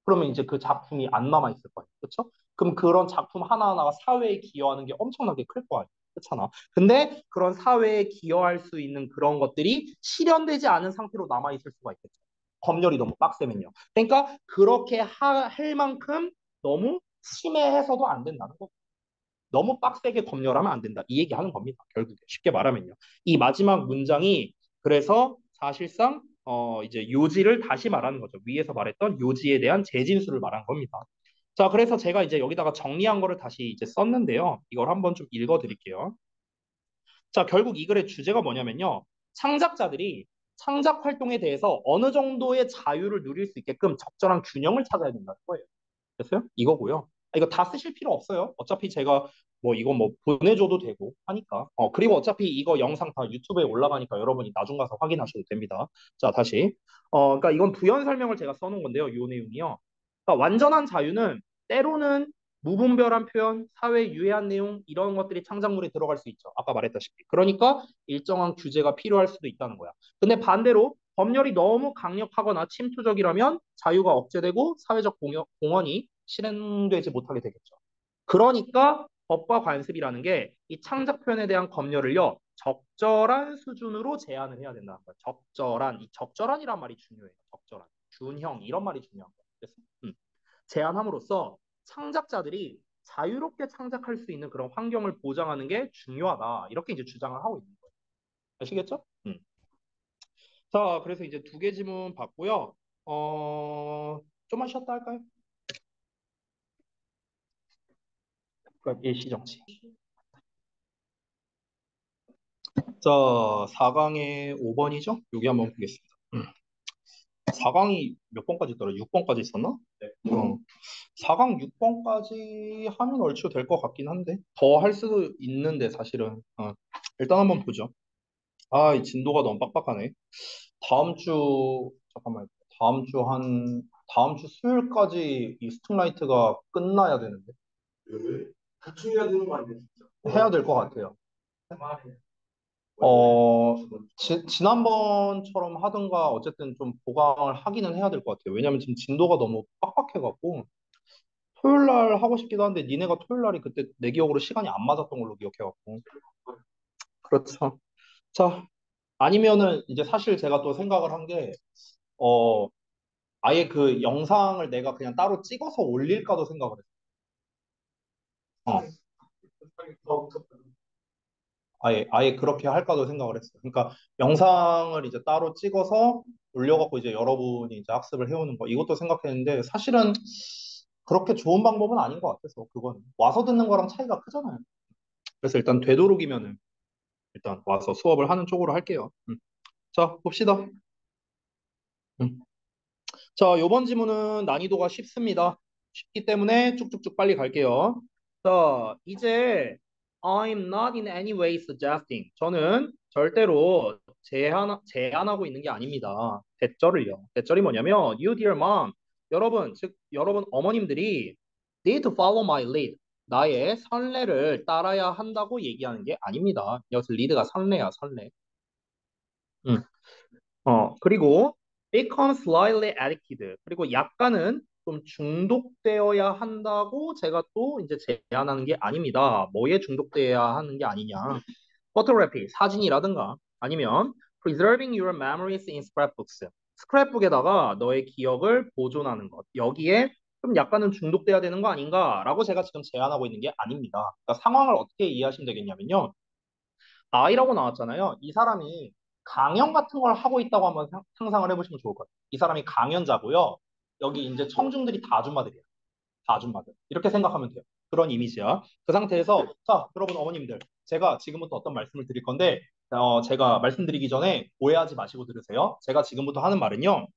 그러면 이제 그 작품이 안 남아 있을 거 아니야. 그렇죠? 그럼 그런 작품 하나하나가 사회에 기여하는 게 엄청나게 클 거 아니야. 그렇잖아. 근데 그런 사회에 기여할 수 있는 그런 것들이 실현되지 않은 상태로 남아 있을 수가 있겠죠. 검열이 너무 빡세면요. 그러니까 그렇게 할 만큼 너무 심해해서도 안 된다는 거. 너무 빡세게 검열하면 안 된다. 이 얘기하는 겁니다. 결국에 쉽게 말하면요. 이 마지막 문장이 그래서 사실상 이제 요지를 다시 말하는 거죠. 위에서 말했던 요지에 대한 재진수를 말한 겁니다. 자, 그래서 제가 이제 여기다가 정리한 거를 다시 이제 썼는데요. 이걸 한번 좀 읽어 드릴게요. 자, 결국 이 글의 주제가 뭐냐면요. 창작자들이 창작 활동에 대해서 어느 정도의 자유를 누릴 수 있게끔 적절한 균형을 찾아야 된다는 거예요. 됐어요? 이거고요. 이거 다 쓰실 필요 없어요. 어차피 제가 뭐 이거 뭐 보내줘도 되고 하니까. 그리고 어차피 이거 영상 다 유튜브에 올라가니까 여러분이 나중 가서 확인하셔도 됩니다. 자, 다시. 그러니까 이건 부연 설명을 제가 써놓은 건데요. 이 내용이요. 그러니까 완전한 자유는 때로는 무분별한 표현, 사회에 유해한 내용 이런 것들이 창작물에 들어갈 수 있죠. 아까 말했다시피. 그러니까 일정한 규제가 필요할 수도 있다는 거야. 근데 반대로 법률이 너무 강력하거나 침투적이라면 자유가 억제되고 사회적 공헌이 실행되지 못하게 되겠죠. 그러니까 법과 관습이라는 게 이 창작 표현에 대한 검열을요 적절한 수준으로 제한을 해야 된다는 거예요. 적절한 이 적절한이란 말이 중요해요. 적절한 균형 이런 말이 중요한 거예요. 그래서 제한함으로써 창작자들이 자유롭게 창작할 수 있는 그런 환경을 보장하는 게 중요하다. 이렇게 이제 주장을 하고 있는 거예요. 아시겠죠? 자, 그래서 이제 두 개 지문 봤고요. 좀만 쉬었다 할까요? 그럼 일시정지. 자, 4강의 5번이죠? 여기 한번 보겠습니다. 4강이 몇 번까지 있더라? 6번까지 있었나? 네. 4강 6번까지 하면 얼추 될 것 같긴 한데 더 할 수도 있는데 사실은 일단 한번 보죠. 아, 이 진도가 너무 빡빡하네. 다음 주 잠깐만 다음 주 수요일까지 이 스팅라이트가 끝나야 되는데 왜? 대충 해야 되는 거 아니야, 진짜? 해야 될 것 같아요. 말해. 어, 지난번처럼 하든가 어쨌든 좀 보강을 하기는 해야 될 것 같아요. 왜냐면 지금 진도가 너무 빡빡해갖고 토요일 날 하고 싶기도 한데 니네가 토요일 날이 그때 내 기억으로 시간이 안 맞았던 걸로 기억해갖고 그렇죠. 자, 아니면은 이제 사실 제가 또 생각을 한 게 어, 아예 그 영상을 내가 그냥 따로 찍어서 올릴까도 생각을 했어. 아예 그렇게 할까도 생각을 했어요. 그러니까 영상을 이제 따로 찍어서 올려갖고 이제 여러분이 이제 학습을 해오는 거 이것도 생각했는데 사실은 그렇게 좋은 방법은 아닌 것 같아서 그건 와서 듣는 거랑 차이가 크잖아요. 그래서 일단 되도록이면은 일단 와서 수업을 하는 쪽으로 할게요. 자, 봅시다. 음. 자, 요번 지문은 난이도가 쉽습니다. 쉽기 때문에 쭉쭉쭉 빨리 갈게요. 자, 이제 I'm not in any way suggesting. 저는 절대로 제안하고 있는 게 아닙니다. 대절을요. 대절이 뭐냐면 you dear mom. 여러분, 즉 여러분 어머님들이 need to follow my lead. 나의 선례를 따라야 한다고 얘기하는 게 아닙니다. 여기서 lead가 선례야, 선례. 음. 그리고 become slightly addicted. 그리고 약간은 좀 중독되어야 한다고 제가 또 이제 제안하는 게 아닙니다. 뭐에 중독되어야 하는 게 아니냐. photography, 사진이라든가 아니면 preserving your memories in scrapbooks. 스크랩북에다가 너의 기억을 보존하는 것. 여기에 좀 약간은 중독돼야 되는 거 아닌가라고 제가 지금 제안하고 있는 게 아닙니다. 그러니까 상황을 어떻게 이해하시면 되겠냐면요. I라고 나왔잖아요. 이 사람이 강연 같은 걸 하고 있다고 한번 상상을 해보시면 좋을 것 같아요. 이 사람이 강연자고요. 여기 이제 청중들이 다 아줌마들이에요. 다 아줌마들. 이렇게 생각하면 돼요. 그런 이미지야. 그 상태에서 자, 여러분 어머님들, 제가 지금부터 어떤 말씀을 드릴 건데 제가 말씀드리기 전에 오해하지 마시고 들으세요. 제가 지금부터 하는 말은요.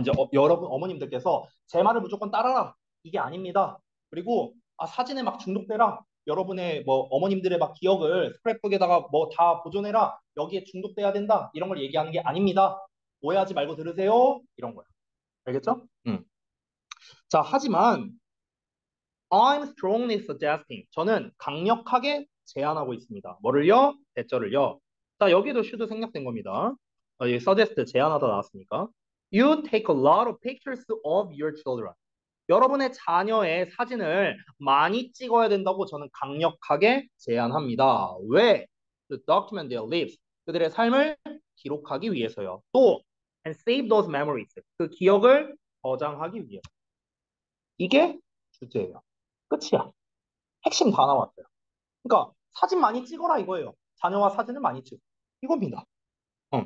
이제 여러분 어머님들께서 제 말을 무조건 따라라. 이게 아닙니다. 그리고 사진에 막 중독되라. 여러분의 뭐 어머님들의 막 기억을 스크랩북에다가 뭐 다 보존해라. 여기에 중독돼야 된다. 이런 걸 얘기하는 게 아닙니다. 오해하지 말고 들으세요. 이런 거야. 알겠죠? 자, 하지만 I'm strongly suggesting. 저는 강력하게 제안하고 있습니다. 뭐를요? 대절을요. 자, 여기도 should 생략된 겁니다. 여기 suggest 제안하다 나왔으니까. You take a lot of pictures of your children. 여러분의 자녀의 사진을 많이 찍어야 된다고 저는 강력하게 제안합니다. 왜? To document their lives. 그들의 삶을 기록하기 위해서요. 또, and save those memories. 그 기억을 저장하기 위해서. 이게 주제예요. 끝이야. 핵심 다 나왔어요. 그러니까 사진 많이 찍어라 이거예요. 자녀와 사진을 많이 찍어. 이겁니다. 어.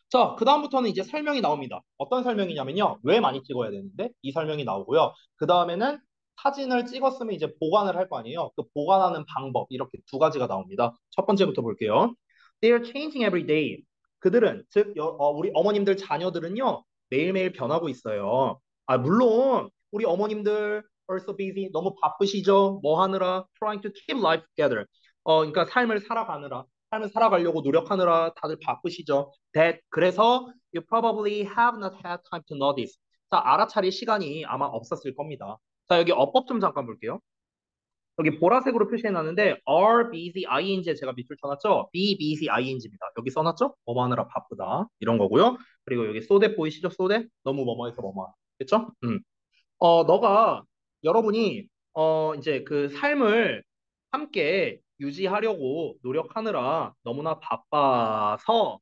자, 그다음부터는 이제 설명이 나옵니다. 어떤 설명이냐면요. 왜 많이 찍어야 되는데? 이 설명이 나오고요. 그다음에는 사진을 찍었으면 이제 보관을 할 거 아니에요. 그 보관하는 방법 이렇게 두 가지가 나옵니다. 첫 번째부터 볼게요. They are changing every day. 그들은 즉 우리 어머님들 자녀들은요. 매일매일 변하고 있어요. 물론 우리 어머님들 are so busy 너무 바쁘시죠? 뭐 하느라 trying to keep life together. 그러니까 삶을 살아가려고 노력하느라 다들 바쁘시죠. 그래서 you probably have not had time to notice. 자, 알아차릴 시간이 아마 없었을 겁니다. 자, 여기 어법 좀 잠깐 볼게요. 여기 보라색으로 표시해놨는데 are busy ing에 제가 밑줄 쳐놨죠? be busy ing입니다. 여기 써놨죠? 뭐뭐 하느라 바쁘다 이런 거고요. 그리고 여기 so that 보이시죠? so that 너무 뭐뭐해서 뭐뭐 됐죠? 너가 여러분이 이제 그 삶을 함께 유지하려고 노력하느라 너무나 바빠서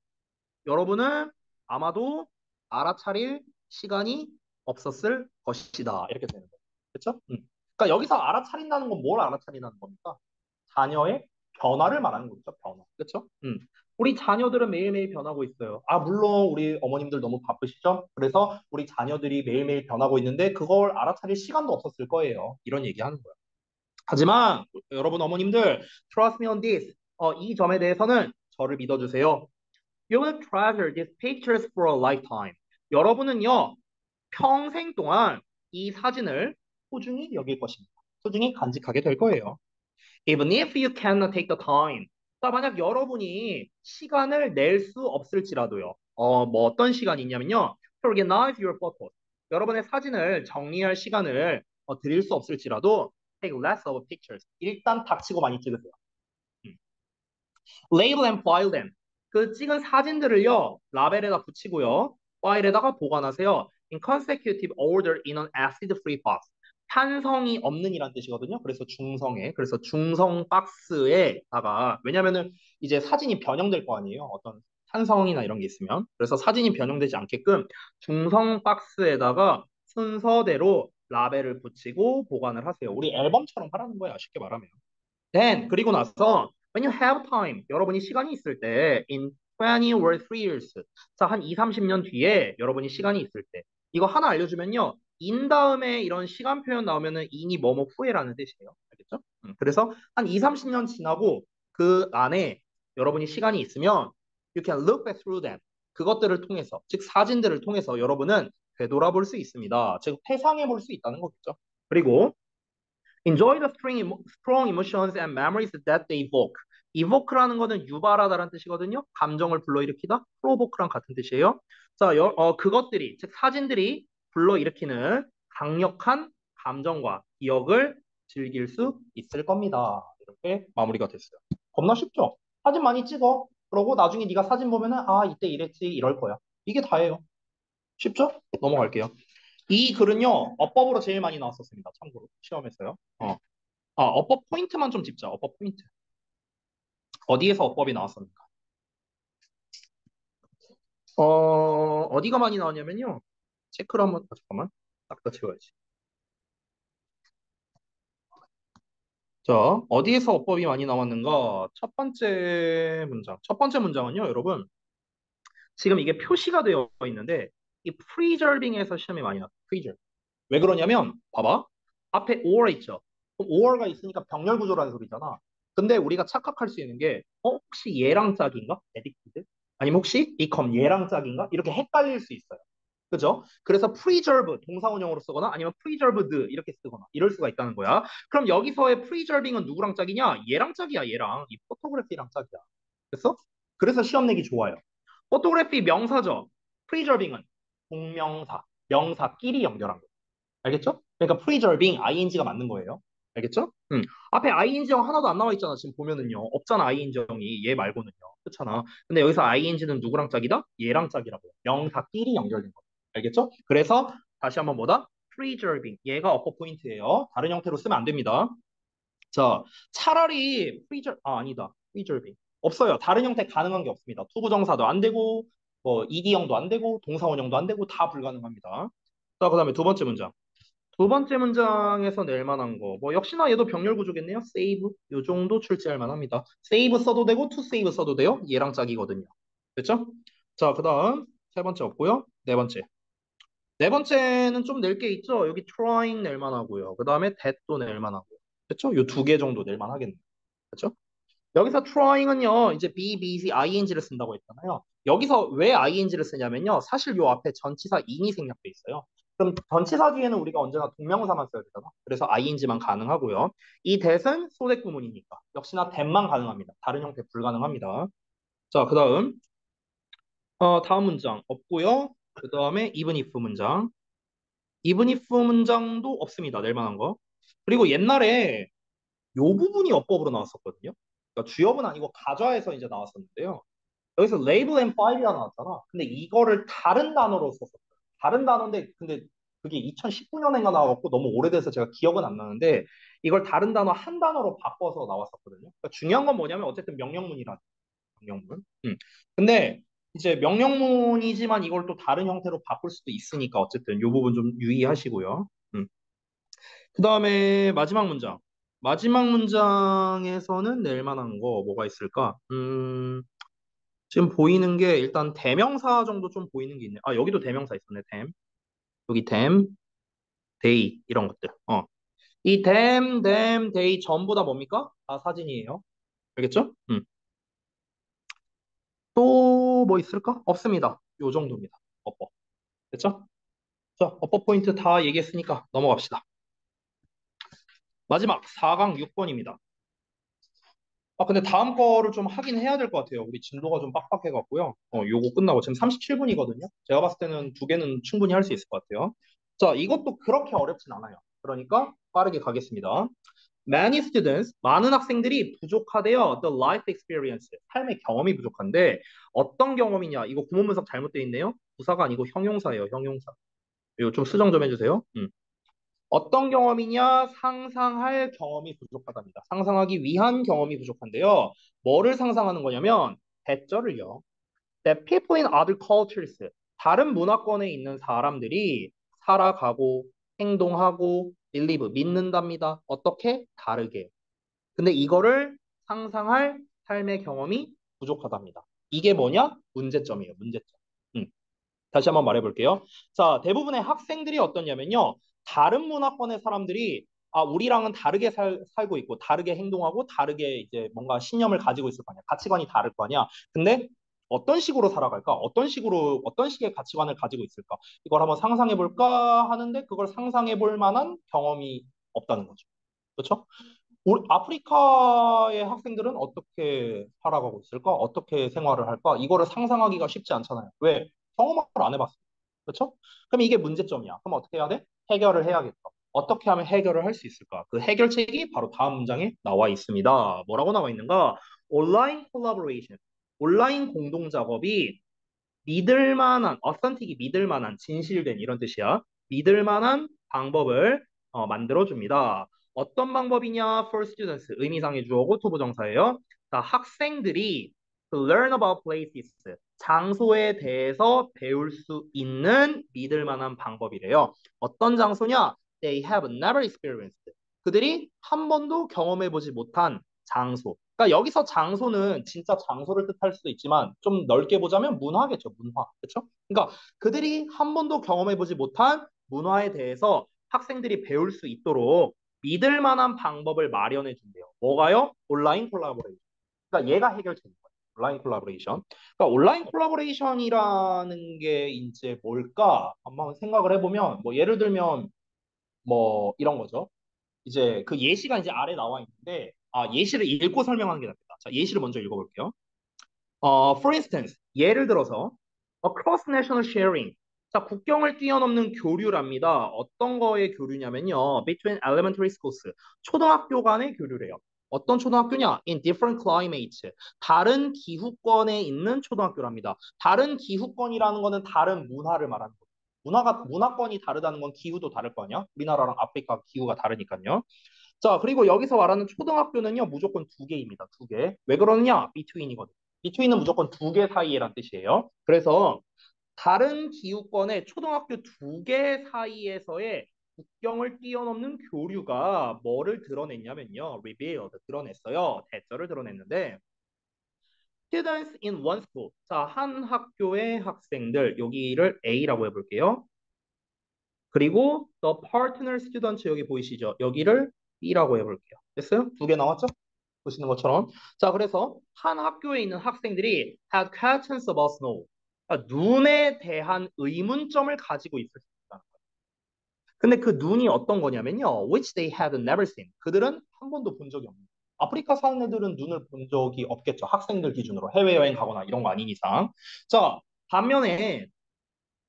여러분은 아마도 알아차릴 시간이 없었을 것이다. 이렇게 되는 거예요. 그렇죠? 그러니까 여기서 알아차린다는 건 뭘 알아차린다는 겁니까? 자녀의 변화를 말하는 거죠. 변화. 그렇죠? 우리 자녀들은 매일매일 변하고 있어요. 아, 물론 우리 어머님들 너무 바쁘시죠? 그래서 우리 자녀들이 매일매일 변하고 있는데 그걸 알아차릴 시간도 없었을 거예요. 이런 얘기 하는 거예요. 하지만 여러분 어머님들, trust me on this. 이 점에 대해서는 저를 믿어주세요. You will treasure these pictures for a lifetime. 여러분은요, 평생 동안 이 사진을 소중히 여길 것입니다. 소중히 간직하게 될 거예요. Even if you cannot take the time. 자, 만약 여러분이 시간을 낼 수 없을지라도요. 뭐 어떤 시간이 있냐면요. To organize your photos. 여러분의 사진을 정리할 시간을 드릴 수 없을지라도 take less of pictures. 일단 닥치고 많이 찍으세요. Label and file them. 그 찍은 사진들을요, 라벨에다 붙이고요, 파일에다가 보관하세요. In consecutive order in an acid-free box. 탄성이 없는이란 뜻이거든요. 그래서 중성에, 그래서 중성 박스에다가, 왜냐면은 이제 사진이 변형될 거 아니에요. 어떤 탄성이나 이런 게 있으면. 그래서 사진이 변형되지 않게끔 중성 박스에다가 순서대로 라벨을 붙이고 보관을 하세요. 우리 앨범처럼 하라는 거예요. 쉽게 말하면. Then 그리고 나서 when you have time 여러분이 시간이 있을 때 in 20 or 3 years 자, 한 2, 30년 뒤에 여러분이 시간이 있을 때 이거 하나 알려주면요 in 다음에 이런 시간 표현 나오면은 in이 뭐뭐 후에라는 뜻이에요. 알겠죠? 그래서 한 2, 30년 지나고 그 안에 여러분이 시간이 있으면 you can look back through them 그것들을 통해서 즉 사진들을 통해서 여러분은 되돌아볼 수 있습니다. 즉 회상해 볼 수 있다는 거겠죠. 그리고 Enjoy the strong emotions and memories that they evoke. evoke라는 거는 유발하다라는 뜻이거든요. 감정을 불러일으키다. provoke랑 같은 뜻이에요. 자, 그것들이, 즉 사진들이 불러일으키는 강력한 감정과 기억을 즐길 수 있을 겁니다. 이렇게 마무리가 됐어요. 겁나 쉽죠? 사진 많이 찍어. 그러고 나중에 네가 사진 보면은 아, 이때 이랬지 이럴 거야. 이게 다예요. 쉽죠? 넘어갈게요. 이 글은요, 어법으로 제일 많이 나왔었습니다. 참고로 시험에서요. 어법 포인트만 좀 짚자. 어법 포인트. 어디에서 어법이 나왔습니까? 어디가 많이 나왔냐면요. 체크를 한번, 잠깐만. 딱 다 채워야지. 자, 어디에서 어법이 많이 나왔는가? 첫 번째 문장. 첫 번째 문장은요, 여러분. 지금 이게 표시가 되어 있는데, 이 preserving에서 시험이 많이 나왔어요. preserve. 왜 그러냐면, 봐봐. 앞에 or 있죠. 그럼 or가 있으니까 병렬 구조라는 소리잖아. 근데 우리가 착각할 수 있는 게, 혹시 얘랑 짝인가? addicted? 아니면 혹시 become 얘랑 짝인가? 이렇게 헷갈릴 수 있어요. 그죠? 그래서 preserve 동사원형으로 쓰거나 아니면 preserved 이렇게 쓰거나 이럴 수가 있다는 거야. 그럼 여기서의 preserving은 누구랑 짝이냐? 얘랑 짝이야, 얘랑. 이 포토그래피랑 짝이야. 그래서? 그래서 시험 내기 좋아요. 포토그래피 명사죠. preserving은 동명사, 명사끼리 연결한 거. 알겠죠? 그러니까 preserving ing가 맞는 거예요. 알겠죠? 앞에 ing가 하나도 안 나와 있잖아. 지금 보면은요. 없잖아, ing이. 얘 말고는요. 그렇잖아. 근데 여기서 ing는 누구랑 짝이다? 얘랑 짝이라고요. 명사끼리 연결된 거. 알겠죠? 그래서 다시 한번 뭐다? preserving. 얘가 어퍼 포인트예요. 다른 형태로 쓰면 안 됩니다. 자, 차라리 아니다. preserving. 없어요. 다른 형태 가능한 게 없습니다. 투부정사도 안 되고 뭐 ed형도 안 되고 동사원형도 안 되고 다 불가능합니다. 자, 그다음에 두 번째 문장. 두 번째 문장에서 낼 만한 거. 뭐 역시나 얘도 병렬 구조겠네요. save. 요 정도 출제할 만합니다. save 써도 되고 to save 써도 돼요. 얘랑 짝이거든요. 됐죠? 자, 그다음 세 번째 없고요. 네 번째. 네 번째는 좀 낼 게 있죠. 여기 trying 낼 만하고요. 그다음에 that도 낼 만하고요. 됐죠? 요 두 개 정도 낼 만하겠네요. 됐죠? 여기서 trying은요, 이제 be, busy, ing를 쓴다고 했잖아요. 여기서 왜 ing를 쓰냐면요. 사실 요 앞에 전치사 in이 생략돼 있어요. 그럼 전치사 뒤에는 우리가 언제나 동명사만 써야 되잖아. 그래서 ing만 가능하고요. 이 that은 소대 구문이니까 역시나 that만 가능합니다. 다른 형태 불가능합니다. 자, 그다음 다음 문장 없고요. 그다음에 even if 문장. even if 문장도 없습니다. 낼 만한 거. 그리고 옛날에 요 부분이 어법으로 나왔었거든요. 그러니까 주어는 아니고 가좌에서 이제 나왔었는데요. 여기서 label and file이라 나왔잖아. 근데 이거를 다른 단어로 썼었어요. 다른 단어인데 근데 그게 2019년인가 나와갖고 너무 오래돼서 제가 기억은 안 나는데 이걸 다른 단어 한 단어로 바꿔서 나왔었거든요. 그러니까 중요한 건 뭐냐면 어쨌든 명령문이라 명령문. 근데 이제 명령문이지만 이걸 또 다른 형태로 바꿀 수도 있으니까 어쨌든 이 부분 좀 유의하시고요. 그 다음에 마지막 문장. 마지막 문장에서는 낼 만한 거 뭐가 있을까? 지금 보이는 게 일단 대명사 정도 좀 보이는 게 있네. 아, 여기도 대명사 있었네, 댐. 여기 댐, 데이 이런 것들. 이 댐, 데이 전부 다 뭡니까? 다 사진이에요. 알겠죠? 또 뭐 있을까? 없습니다. 요 정도입니다. 어법. 됐죠? 자, 어법 포인트 다 얘기했으니까 넘어갑시다. 마지막 4강 6번입니다. 아, 근데 다음 거를 좀 하긴 해야 될 것 같아요. 우리 진도가 좀 빡빡해갖고요. 요거 끝나고 지금 37분이거든요. 제가 봤을 때는 두 개는 충분히 할 수 있을 것 같아요. 자, 이것도 그렇게 어렵진 않아요. 그러니까 빠르게 가겠습니다. Many students, 많은 학생들이 부족하대요. The life experience, 삶의 경험이 부족한데 어떤 경험이냐? 이거 구문 분석 잘못되어 있네요. 부사가 아니고 형용사예요, 형용사. 이거 좀 수정 좀 해주세요. 어떤 경험이냐? 상상할 경험이 부족하답니다. 상상하기 위한 경험이 부족한데요. 뭐를 상상하는 거냐면 대절을요. That people in other cultures, 다른 문화권에 있는 사람들이 살아가고 행동하고 believe, 믿는답니다. 어떻게? 다르게. 근데 이거를 상상할 삶의 경험이 부족하답니다. 이게 뭐냐? 문제점이에요. 문제점. 음. 다시 한번 말해볼게요. 자, 대부분의 학생들이 어떠냐면요. 다른 문화권의 사람들이 우리랑은 다르게 살고 있고, 다르게 행동하고, 다르게 이제 뭔가 신념을 가지고 있을 거 아니야. 가치관이 다를 거 아니야. 근데 어떤 식으로 살아갈까? 어떤 식의 가치관을 가지고 있을까? 이걸 한번 상상해 볼까 하는데, 그걸 상상해 볼 만한 경험이 없다는 거죠. 그렇죠? 우리 아프리카의 학생들은 어떻게 살아가고 있을까? 어떻게 생활을 할까? 이거를 상상하기가 쉽지 않잖아요. 왜? 경험을 안 해봤어요. 그렇죠? 그럼 이게 문제점이야. 그럼 어떻게 해야 돼? 해결을 해야겠다. 어떻게 하면 해결을 할 수 있을까? 그 해결책이 바로 다음 문장에 나와 있습니다. 뭐라고 나와 있는가? 온라인 콜라보레이션. 온라인 공동 작업이 믿을 만한, 어선틱이 믿을 만한, 진실된 이런 뜻이야. 믿을 만한 방법을 만들어 줍니다. 어떤 방법이냐? For students, 의미상의 주어고 투부정사예요. 자, 학생들이 to learn about places, 장소에 대해서 배울 수 있는 믿을 만한 방법이래요. 어떤 장소냐? They have never experienced. 그들이 한 번도 경험해보지 못한 장소. 그러니까 여기서 장소는 진짜 장소를 뜻할 수도 있지만 좀 넓게 보자면 문화겠죠, 문화. 그렇죠? 그러니까 그들이 한 번도 경험해보지 못한 문화에 대해서 학생들이 배울 수 있도록 믿을 만한 방법을 마련해 준대요. 뭐가요? 온라인 콜라보레이션. 그러니까 얘가 해결책인 거예요. 온라인 콜라보레이션. 그러니까 온라인 콜라보레이션이라는 게 이제 뭘까? 한번 생각을 해보면 뭐 예를 들면 뭐 이런 거죠. 이제 그 예시가 이제 아래 나와 있는데 예시를 읽고 설명하는 게 낫겠다. 자, 예시를 먼저 읽어볼게요. For instance, 예를 들어서 across national sharing. 자, 국경을 뛰어넘는 교류랍니다. 어떤 거의 교류냐면요. Between elementary schools. 초등학교 간의 교류래요. 어떤 초등학교냐? In different climates. 다른 기후권에 있는 초등학교랍니다. 다른 기후권이라는 거는 다른 문화를 말하는 거예요. 문화권이 다르다는 건 기후도 다를 거 아니야? 우리나라랑 아프리카 기후가 다르니까요. 자, 그리고 여기서 말하는 초등학교는요, 무조건 두 개입니다. 두 개. 왜 그러느냐? between이거든요. between은 무조건 두 개 사이에란 뜻이에요. 그래서 다른 기후권의 초등학교 두 개 사이에서의 국경을 뛰어넘는 교류가 뭐를 드러냈냐면요. revealed, 드러냈어요. 대절을 드러냈는데 students in one school. 자, 한 학교의 학생들, 여기를 A라고 해볼게요. 그리고 the partner student 여기 보이시죠? 여기를 B라고 해볼게요. 됐어요? 두 개 나왔죠? 보시는 것처럼. 자, 그래서 한 학교에 있는 학생들이 had questions about snow. 그러니까 눈에 대한 의문점을 가지고 있을 수 있다. 근데 그 눈이 어떤 거냐면요. which they had never seen. 그들은 한 번도 본 적이 없는 거예요. 아프리카 사는 애들은 눈을 본 적이 없겠죠. 학생들 기준으로 해외여행 가거나 이런 거 아닌 이상. 자, 반면에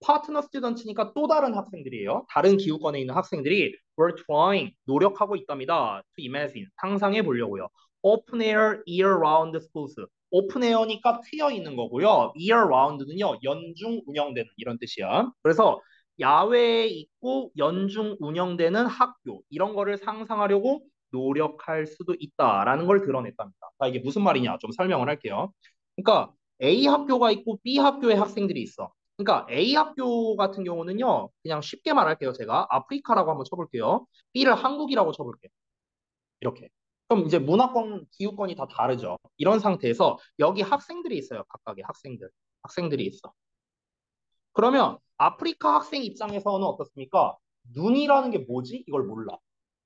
파트너 스튜던트니까 또 다른 학생들이에요. 다른 기후권에 있는 학생들이 were trying, 노력하고 있답니다. to imagine, 상상해 보려고요. open air, year round schools. 오픈 에어니까 트여 있는 거고요. year round는요, 연중 운영되는 이런 뜻이야. 그래서 야외에 있고 연중 운영되는 학교, 이런 거를 상상하려고 노력할 수도 있다라는 걸 드러냈답니다. 자, 이게 무슨 말이냐? 좀 설명을 할게요. 그러니까 A 학교가 있고 B 학교의 학생들이 있어. 그러니까 A 학교 같은 경우는요, 그냥 쉽게 말할게요. 제가 아프리카라고 한번 쳐볼게요. B를 한국이라고 쳐볼게요. 이렇게. 그럼 이제 문화권, 기후권이 다 다르죠. 이런 상태에서 여기 학생들이 있어요. 각각의 학생들. 학생들이 있어. 그러면 아프리카 학생 입장에서는 어떻습니까? 눈이라는 게 뭐지? 이걸 몰라.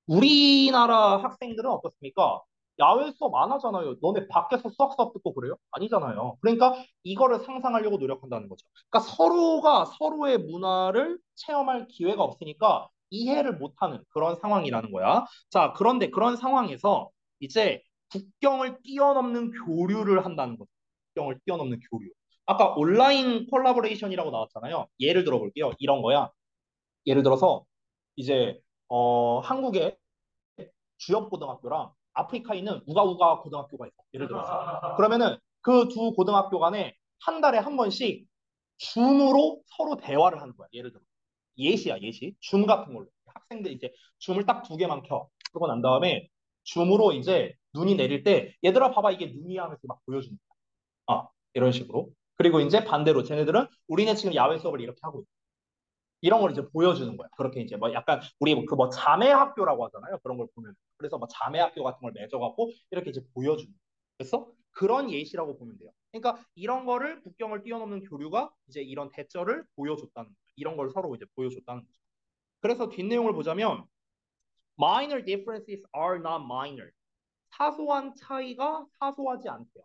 우리나라 학생들은 어떻습니까? 야외 수업 안 하잖아요. 너네 밖에서 수학 듣고 그래요? 아니잖아요. 그러니까 이거를 상상하려고 노력한다는 거죠. 그러니까 서로가 서로의 문화를 체험할 기회가 없으니까 이해를 못하는 그런 상황이라는 거야. 자, 그런데 그런 상황에서 이제 국경을 뛰어넘는 교류를 한다는 거죠. 국경을 뛰어넘는 교류. 아까 온라인 콜라보레이션이라고 나왔잖아요. 예를 들어 볼게요. 이런 거야. 예를 들어서 이제 한국의 주엽 고등학교랑 아프리카에 있는 우가우가 고등학교가 있어. 예를 들어서. 그러면은 그 두 고등학교 간에 한 달에 한 번씩 줌으로 서로 대화를 하는 거야. 예를 들어. 예시야, 예시. 줌 같은 걸로. 학생들 이제 줌을 딱 두 개만 켜. 그러고 난 다음에 줌으로 이제 눈이 내릴 때 얘들아 봐봐 이게 눈이야 하면서 막 보여주는 거야. 이런 식으로. 그리고 이제 반대로 쟤네들은 우리는 지금 야외 수업을 이렇게 하고 있어. 이런 걸 이제 보여주는 거야. 그렇게 이제 뭐 약간 우리 그 뭐 자매 학교라고 하잖아요. 그런 걸 보면. 그래서 뭐 자매 학교 같은 걸 맺어갖고 이렇게 이제 보여주는 거야. 그래서 그런 예시라고 보면 돼요. 그러니까 이런 거를 국경을 뛰어넘는 교류가 이제 이런 대절을 보여줬다는 거예요. 이런 걸 서로 이제 보여줬다는 거죠. 그래서 뒷내용을 보자면 minor differences are not minor. 사소한 차이가 사소하지 않대요.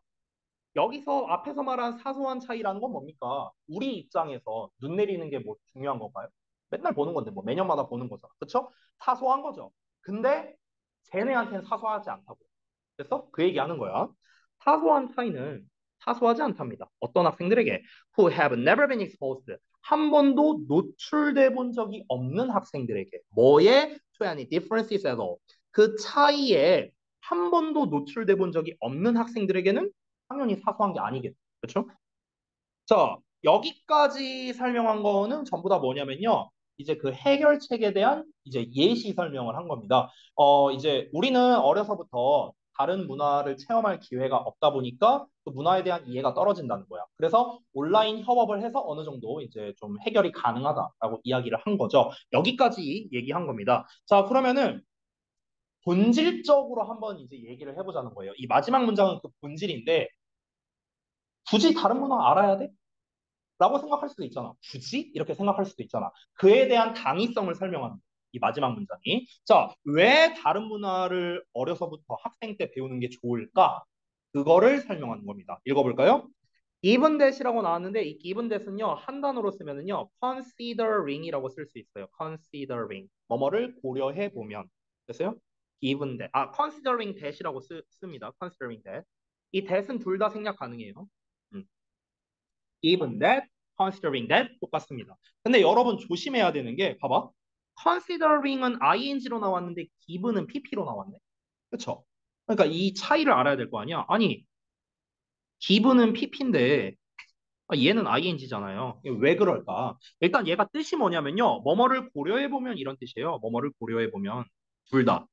여기서 앞에서 말한 사소한 차이라는 건 뭡니까? 우리 입장에서 눈 내리는 게 뭐 중요한 건가요? 맨날 보는 건데 뭐 매년마다 보는 거잖아. 그렇죠? 사소한 거죠. 근데 쟤네한테는 사소하지 않다고. 그래서 그 얘기하는 거야. 사소한 차이는 사소하지 않답니다. 어떤 학생들에게 who have never been exposed 한 번도 노출돼 본 적이 없는 학생들에게 뭐에 to any differences at all 그 차이에 한 번도 노출돼 본 적이 없는 학생들에게는 당연히 사소한 게 아니겠죠. 그렇죠? 자, 여기까지 설명한 거는 전부 다 뭐냐면요. 이제 그 해결책에 대한 이제 예시 설명을 한 겁니다. 이제 우리는 어려서부터 다른 문화를 체험할 기회가 없다 보니까 그 문화에 대한 이해가 떨어진다는 거야. 그래서 온라인 협업을 해서 어느 정도 이제 좀 해결이 가능하다라고 이야기를 한 거죠. 여기까지 얘기한 겁니다. 자, 그러면은 본질적으로 한번 이제 얘기를 해보자는 거예요. 이 마지막 문장은 그 본질인데 굳이 다른 문화 알아야 돼? 라고 생각할 수도 있잖아. 굳이? 이렇게 생각할 수도 있잖아. 그에 대한 당위성을 설명하는 거야. 이 마지막 문장이. 자, 왜 다른 문화를 어려서부터 학생 때 배우는 게 좋을까? 그거를 설명하는 겁니다. 읽어볼까요? given that이라고 나왔는데 이 given that은요 한 단어로 쓰면은요 considering이라고 쓸 수 있어요. considering 뭐뭐를 고려해 보면 됐어요? given that considering that이라고 씁니다. considering that 이 that은 둘 다 생략 가능해요. 음. given that, considering that 똑같습니다. 근데 여러분 조심해야 되는 게 봐봐. considering은 ing로 나왔는데 given은 pp로 나왔네. 그렇죠? 그러니까 이 차이를 알아야 될 거 아니야. 아니, given은 pp인데 얘는 ing잖아요. 왜 그럴까? 일단 얘가 뜻이 뭐냐면요. 뭐뭐를 고려해 보면 이런 뜻이에요. 뭐뭐를 고려해 보면 둘 다.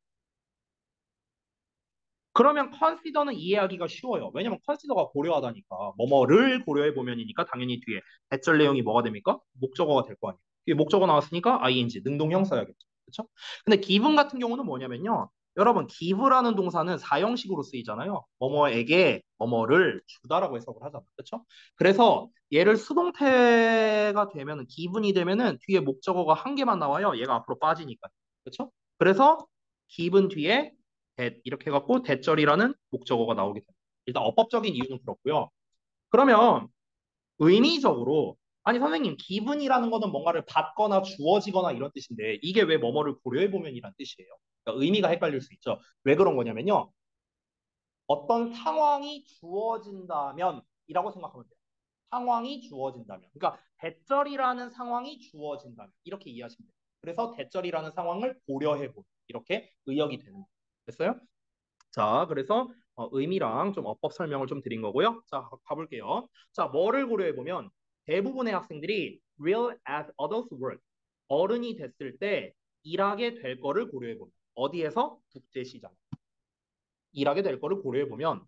그러면 컨시더는 이해하기가 쉬워요. 왜냐면 컨시더가 고려하다니까. 뭐뭐를 고려해 보면이니까 당연히 뒤에 대절 내용이 뭐가 됩니까? 목적어가 될 거 아니에요. 뒤에 목적어 나왔으니까 ing, 능동형 써야겠죠. 그렇죠? 근데 given 같은 경우는 뭐냐면요. 여러분, give라는 동사는 사형식으로 쓰이잖아요. 뭐뭐에게 뭐뭐를 주다라고 해석을 하잖아요. 그렇죠? 그래서 얘를 수동태가 되면은 given이 되면은 뒤에 목적어가 한 개만 나와요. 얘가 앞으로 빠지니까. 그렇죠? 그래서 given 뒤에 that 이렇게 해갖고 대절이라는 목적어가 나오게 됩니다. 일단 어법적인 이유는 그렇고요. 그러면 의미적으로 아니 선생님 기분이라는 거는 뭔가를 받거나 주어지거나 이런 뜻인데 이게 왜 뭐뭐를 고려해 보면이란 뜻이에요. 그러니까 의미가 헷갈릴 수 있죠. 왜 그런 거냐면요. 어떤 상황이 주어진다면 이라고 생각하면 돼요. 상황이 주어진다면. 그러니까 대절이라는 상황이 주어진다면 이렇게 이해하시면 돼요. 그래서 대절이라는 상황을 고려해 보면 이렇게 의역이 되는 거예요. 됐어요? 자, 그래서 의미랑 좀 어법 설명을 좀 드린 거고요. 자, 가볼게요. 자, 뭐를 고려해 보면 대부분의 학생들이 will as adults work 어른이 됐을 때 일하게 될 거를 고려해 보면 어디에서 국제시장 일하게 될 거를 고려해 보면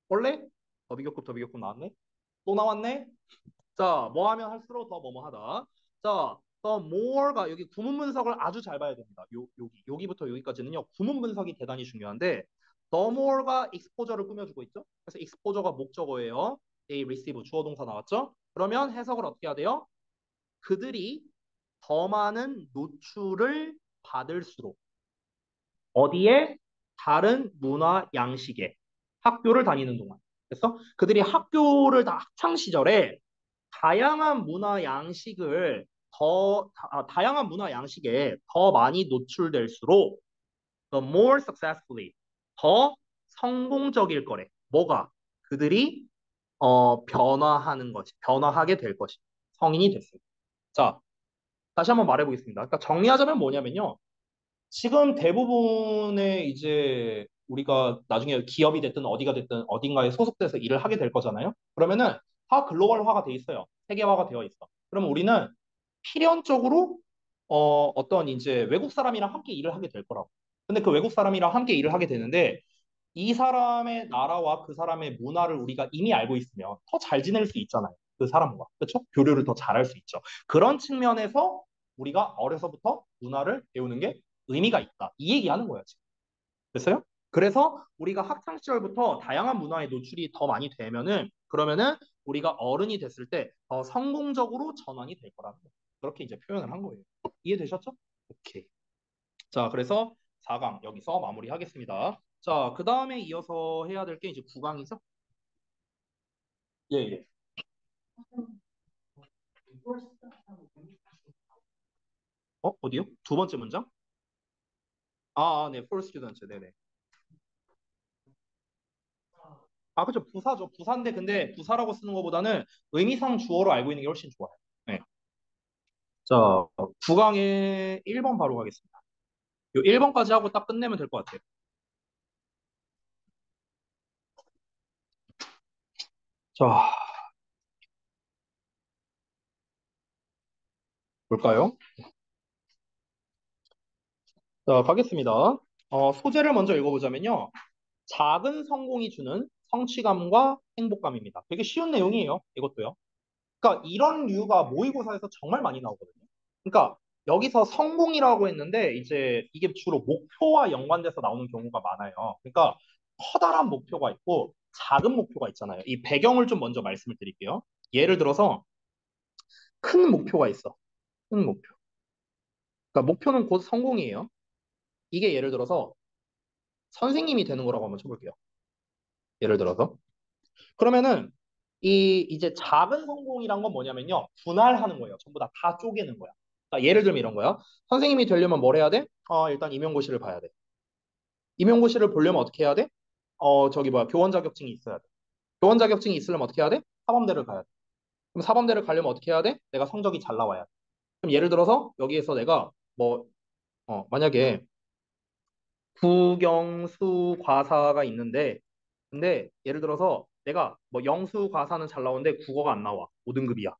원래 더비교급 나왔네. 또 나왔네. 자, 뭐 하면 할수록 더 뭐뭐 하다. 자, the more가 여기 구문 분석을 아주 잘 봐야 됩니다. 여기부터 여기까지는요. 구문 분석이 대단히 중요한데 the more가 exposure를 꾸며주고 있죠. 그래서 exposure가 목적어예요. they receive 주어 동사 나왔죠. 그러면 해석을 어떻게 해야 돼요? 그들이 더 많은 노출을 받을수록 어디에? 다른 문화 양식에 학교를 다니는 동안. 그래서 그들이 학교를 다 학창 시절에 다양한 문화 양식을 다양한 문화 양식에 더 많이 노출될수록 the more successfully 더 성공적일 거래. 뭐가? 그들이 변화하는 것이 변화하게 될 것이 성인이 됐습니다. 자, 다시 한번 말해 보겠습니다. 그러니까 정리하자면 뭐냐면요. 지금 대부분의 이제 우리가 나중에 기업이 됐든 어디가 됐든 어딘가에 소속돼서 일을 하게 될 거잖아요. 그러면은 다 글로벌화가 돼 있어요. 세계화가 되어 있어. 그러면 우리는 필연적으로 어떤 이제 외국 사람이랑 함께 일을 하게 될 거라고. 근데 그 외국 사람이랑 함께 일을 하게 되는데 이 사람의 나라와 그 사람의 문화를 우리가 이미 알고 있으면 더 잘 지낼 수 있잖아요. 그 사람과. 그렇죠? 교류를 더 잘할 수 있죠. 그런 측면에서 우리가 어려서부터 문화를 배우는 게 의미가 있다. 이 얘기하는 거예요, 지금. 됐어요? 그래서 우리가 학창 시절부터 다양한 문화에 노출이 더 많이 되면은 그러면은 우리가 어른이 됐을 때 더 성공적으로 전환이 될 거라는 거예요. 그렇게 이제 표현을 한 거예요. 이해되셨죠? 오케이. 자, 그래서 4강 여기서 마무리하겠습니다. 자, 그 다음에 이어서 해야 될 게 이제 9강이죠? 예, 예. 어디요? 두 번째 문장? 네, for students. 네네. 그죠. 부사죠. 부사인데, 근데 부사라고 쓰는 것보다는 의미상 주어로 알고 있는 게 훨씬 좋아요. 네. 자, 9강에 1번 바로 가겠습니다. 요 1번까지 하고 딱 끝내면 될 것 같아요. 자, 볼까요? 자, 가겠습니다. 소재를 먼저 읽어보자면요. 작은 성공이 주는 성취감과 행복감입니다. 되게 쉬운 내용이에요. 이것도요. 그러니까 이런 류가 모의고사에서 정말 많이 나오거든요. 그러니까 여기서 성공이라고 했는데 이제 이게 주로 목표와 연관돼서 나오는 경우가 많아요. 그러니까 커다란 목표가 있고 작은 목표가 있잖아요. 이 배경을 좀 먼저 말씀을 드릴게요. 예를 들어서 큰 목표가 있어. 큰 목표. 그러니까 목표는 곧 성공이에요. 이게 예를 들어서 선생님이 되는 거라고 한번 쳐볼게요. 예를 들어서. 그러면은 이제 작은 성공이란 건 뭐냐면요. 분할하는 거예요. 전부 다 쪼개는 거야. 그러니까 예를 들면 이런 거야. 선생님이 되려면 뭘 해야 돼? 일단 임용고시를 봐야 돼. 임용고시를 보려면 어떻게 해야 돼? 저기 뭐야. 교원 자격증이 있어야 돼. 교원 자격증이 있으려면 어떻게 해야 돼? 사범대를 가야 돼. 그럼 사범대를 가려면 어떻게 해야 돼? 내가 성적이 잘 나와야 돼. 그럼 예를 들어서 여기에서 내가 뭐 만약에 국영수 과사가 있는데 근데 예를 들어서 내가 뭐 영수 과사는 잘 나오는데 국어가 안 나와. 5등급이야.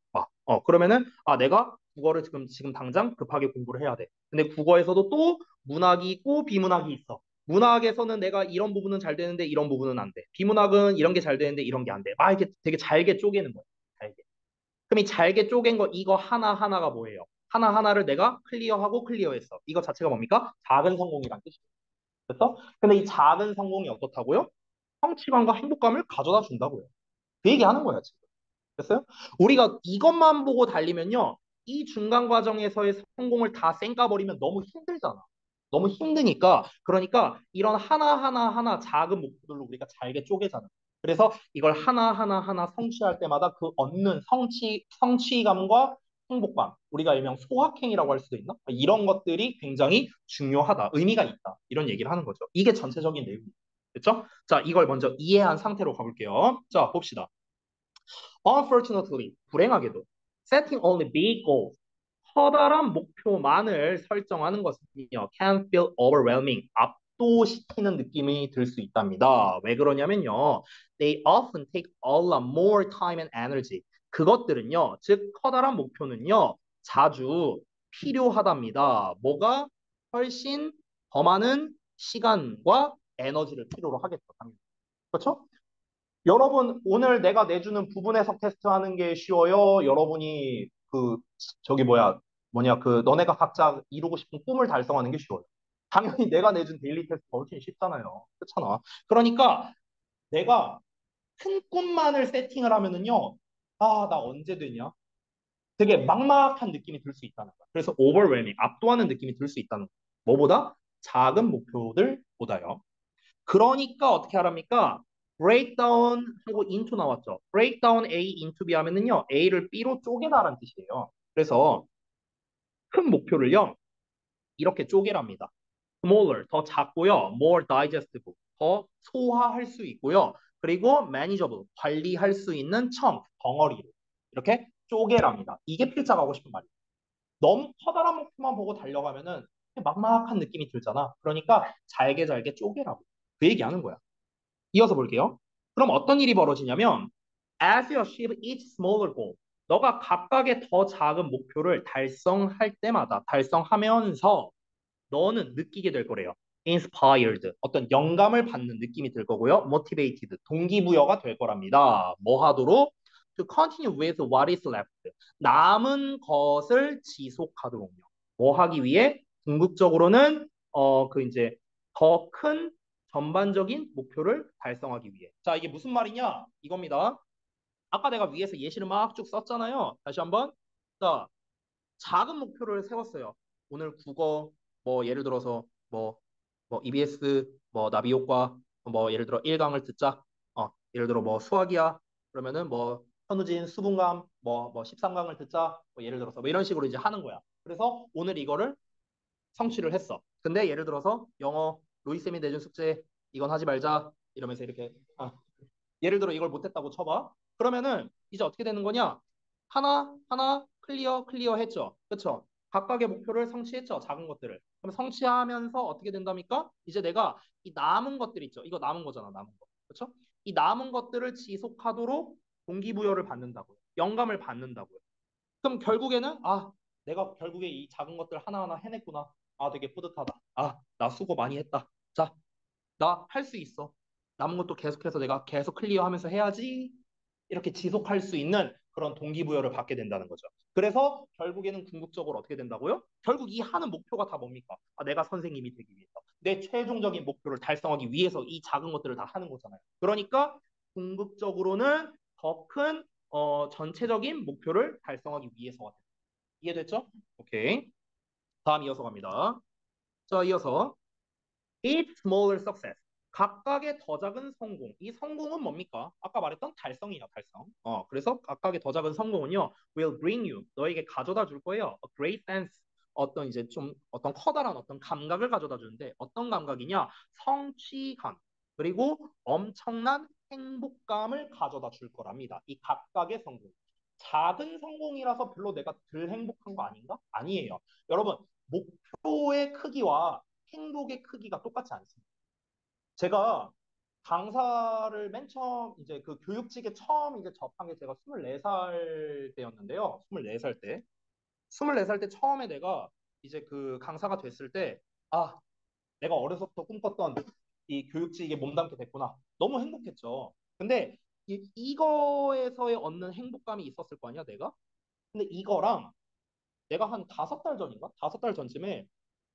그러면은 내가 국어를 지금 당장 급하게 공부를 해야 돼. 근데 국어에서도 또 문학이 있고 비문학이 있어. 문학에서는 내가 이런 부분은 잘 되는데 이런 부분은 안 돼. 비문학은 이런 게 잘 되는데 이런 게 안 돼. 막 이렇게 되게 잘게 쪼개는 거야. 잘게. 그럼 이 잘게 쪼갠 거 이거 하나하나가 뭐예요? 하나하나를 내가 클리어하고 클리어했어. 이거 자체가 뭡니까? 작은 성공이란 뜻이에요. 그래서 근데 이 작은 성공이 어떻다고요? 성취감과 행복감을 가져다 준다고요. 그 얘기하는 거예요, 지금. 됐어요? 우리가 이것만 보고 달리면요. 이 중간 과정에서의 성공을 다 쌩까버리면 너무 힘들잖아. 너무 힘드니까 그러니까 이런 하나 작은 목표들로 우리가 잘게 쪼개잖아. 그래서 이걸 하나 성취할 때마다 그 얻는 성취감과 행복감, 우리가 일명 소확행이라고 할 수도 있나? 이런 것들이 굉장히 중요하다, 의미가 있다. 이런 얘기를 하는 거죠. 이게 전체적인 내용이에요. 됐죠? 자, 이걸 먼저 이해한 상태로 가볼게요. 자, 봅시다. Unfortunately, 불행하게도 setting only big goals, 커다란 목표만을 설정하는 것은요, can feel overwhelming, 압도시키는 느낌이 들 수 있답니다. 왜 그러냐면요, they often take a lot more time and energy. 그것들은요, 즉 커다란 목표는요, 자주 필요하답니다. 뭐가 훨씬 더 많은 시간과 에너지를 필요로 하겠죠. 당연히. 그렇죠? 여러분, 오늘 내가 내주는 부분 해석 테스트 하는 게 쉬워요? 여러분이 저기 뭐냐, 너네가 각자 이루고 싶은 꿈을 달성하는 게 쉬워요? 당연히 내가 내준 데일리 테스트가 훨씬 쉽잖아요. 그렇잖아. 그러니까 내가 큰 꿈만을 세팅을 하면은요. 아, 나 언제 되냐? 되게 막막한 느낌이 들 수 있다는 거야. 그래서 overwhelming, 압도하는 느낌이 들 수 있다는 거야. 뭐보다? 작은 목표들보다요. 그러니까 어떻게 하랍니까? breakdown 하고 into 나왔죠. breakdown A into B 하면은요. A를 B로 쪼개다라는 뜻이에요. 그래서 큰 목표를요. 이렇게 쪼개랍니다. smaller, 더 작고요. more digestible, 더 소화할 수 있고요. 그리고 manageable, 관리할 수 있는 chunk, 덩어리로 이렇게 쪼개랍니다. 이게 필자가 하고 싶은 말이에요. 너무 커다란 목표만 보고 달려가면은 막막한 느낌이 들잖아. 그러니까 잘게 잘게 쪼개라고. 그 얘기하는 거야. 이어서 볼게요. 그럼 어떤 일이 벌어지냐면 as you achieve each smaller goal, 너가 각각의 더 작은 목표를 달성할 때마다 달성하면서 너는 느끼게 될 거래요. inspired, 어떤 영감을 받는 느낌이 들 거고요. motivated, 동기부여가 될 거랍니다. 뭐 하도록? to continue with what is left. 남은 것을 지속하도록요. 뭐 하기 위해? 궁극적으로는 그 이제 더 큰 전반적인 목표를 달성하기 위해. 자, 이게 무슨 말이냐? 이겁니다. 아까 내가 위에서 예시를 막 쭉 썼잖아요. 다시 한번. 자, 작은 목표를 세웠어요. 오늘 국어 뭐 예를 들어서 뭐 EBS 뭐 나비 효과 뭐 예를 들어 1강을 듣자. 예를 들어 뭐 수학이야. 그러면은 뭐 현우진 수분감 뭐 13강을 듣자. 뭐 예를 들어서 뭐 이런 식으로 이제 하는 거야. 그래서 오늘 이거를 성취를 했어. 근데 예를 들어서 영어 로이쌤이 내준 숙제 이건 하지 말자 이러면서 이렇게 예를 들어 이걸 못했다고 쳐봐. 그러면은 이제 어떻게 되는 거냐? 하나 하나 클리어 했죠. 그렇죠? 각각의 목표를 성취했죠. 작은 것들을. 그럼 성취하면서 어떻게 된답니까? 이제 내가 이 남은 것들 있죠. 이거 남은 거잖아. 남은 거. 그렇죠? 이 남은 것들을 지속하도록 동기부여를 받는다고요. 영감을 받는다고요. 그럼 결국에는 내가 결국에 이 작은 것들 하나하나 해냈구나. 되게 뿌듯하다. 나 수고 많이 했다. 자, 나 할 수 있어. 남은 것도 계속해서 내가 계속 클리어하면서 해야지. 이렇게 지속할 수 있는 그런 동기부여를 받게 된다는 거죠. 그래서 결국에는 궁극적으로 어떻게 된다고요? 결국 이 하는 목표가 다 뭡니까? 내가 선생님이 되기 위해서. 내 최종적인 목표를 달성하기 위해서 이 작은 것들을 다 하는 거잖아요. 그러니까 궁극적으로는 더 큰 전체적인 목표를 달성하기 위해서가 됩니다. 이해됐죠? 오케이. 다음 이어서 갑니다. 자, 이어서 each smaller success. 각각의 더 작은 성공. 이 성공은 뭡니까? 아까 말했던 달성이에요, 달성. 그래서 각각의 더 작은 성공은요, will bring you, 너에게 가져다 줄 거예요. A great sense. 어떤 이제 좀 어떤 커다란 어떤 감각을 가져다 주는데 어떤 감각이냐? 성취감. 그리고 엄청난 행복감을 가져다 줄 거랍니다. 이 각각의 성공. 작은 성공이라서 별로 내가 덜 행복한 거 아닌가? 아니에요. 여러분, 목표의 크기와 행복의 크기가 똑같지 않습니다. 제가 강사를 맨 처음 이제 그 교육직에 처음 이제 접한 게 제가 24살 때였는데요. 24살 때. 24살 때 처음에 내가 이제 그 강사가 됐을 때 내가 어려서부터 꿈꿨던 이 교육직에 몸담게 됐구나. 너무 행복했죠. 근데 이거에서의 얻는 행복감이 있었을 거 아니야, 내가? 근데 이거랑 내가 한 5달 전인가? 5달 전쯤에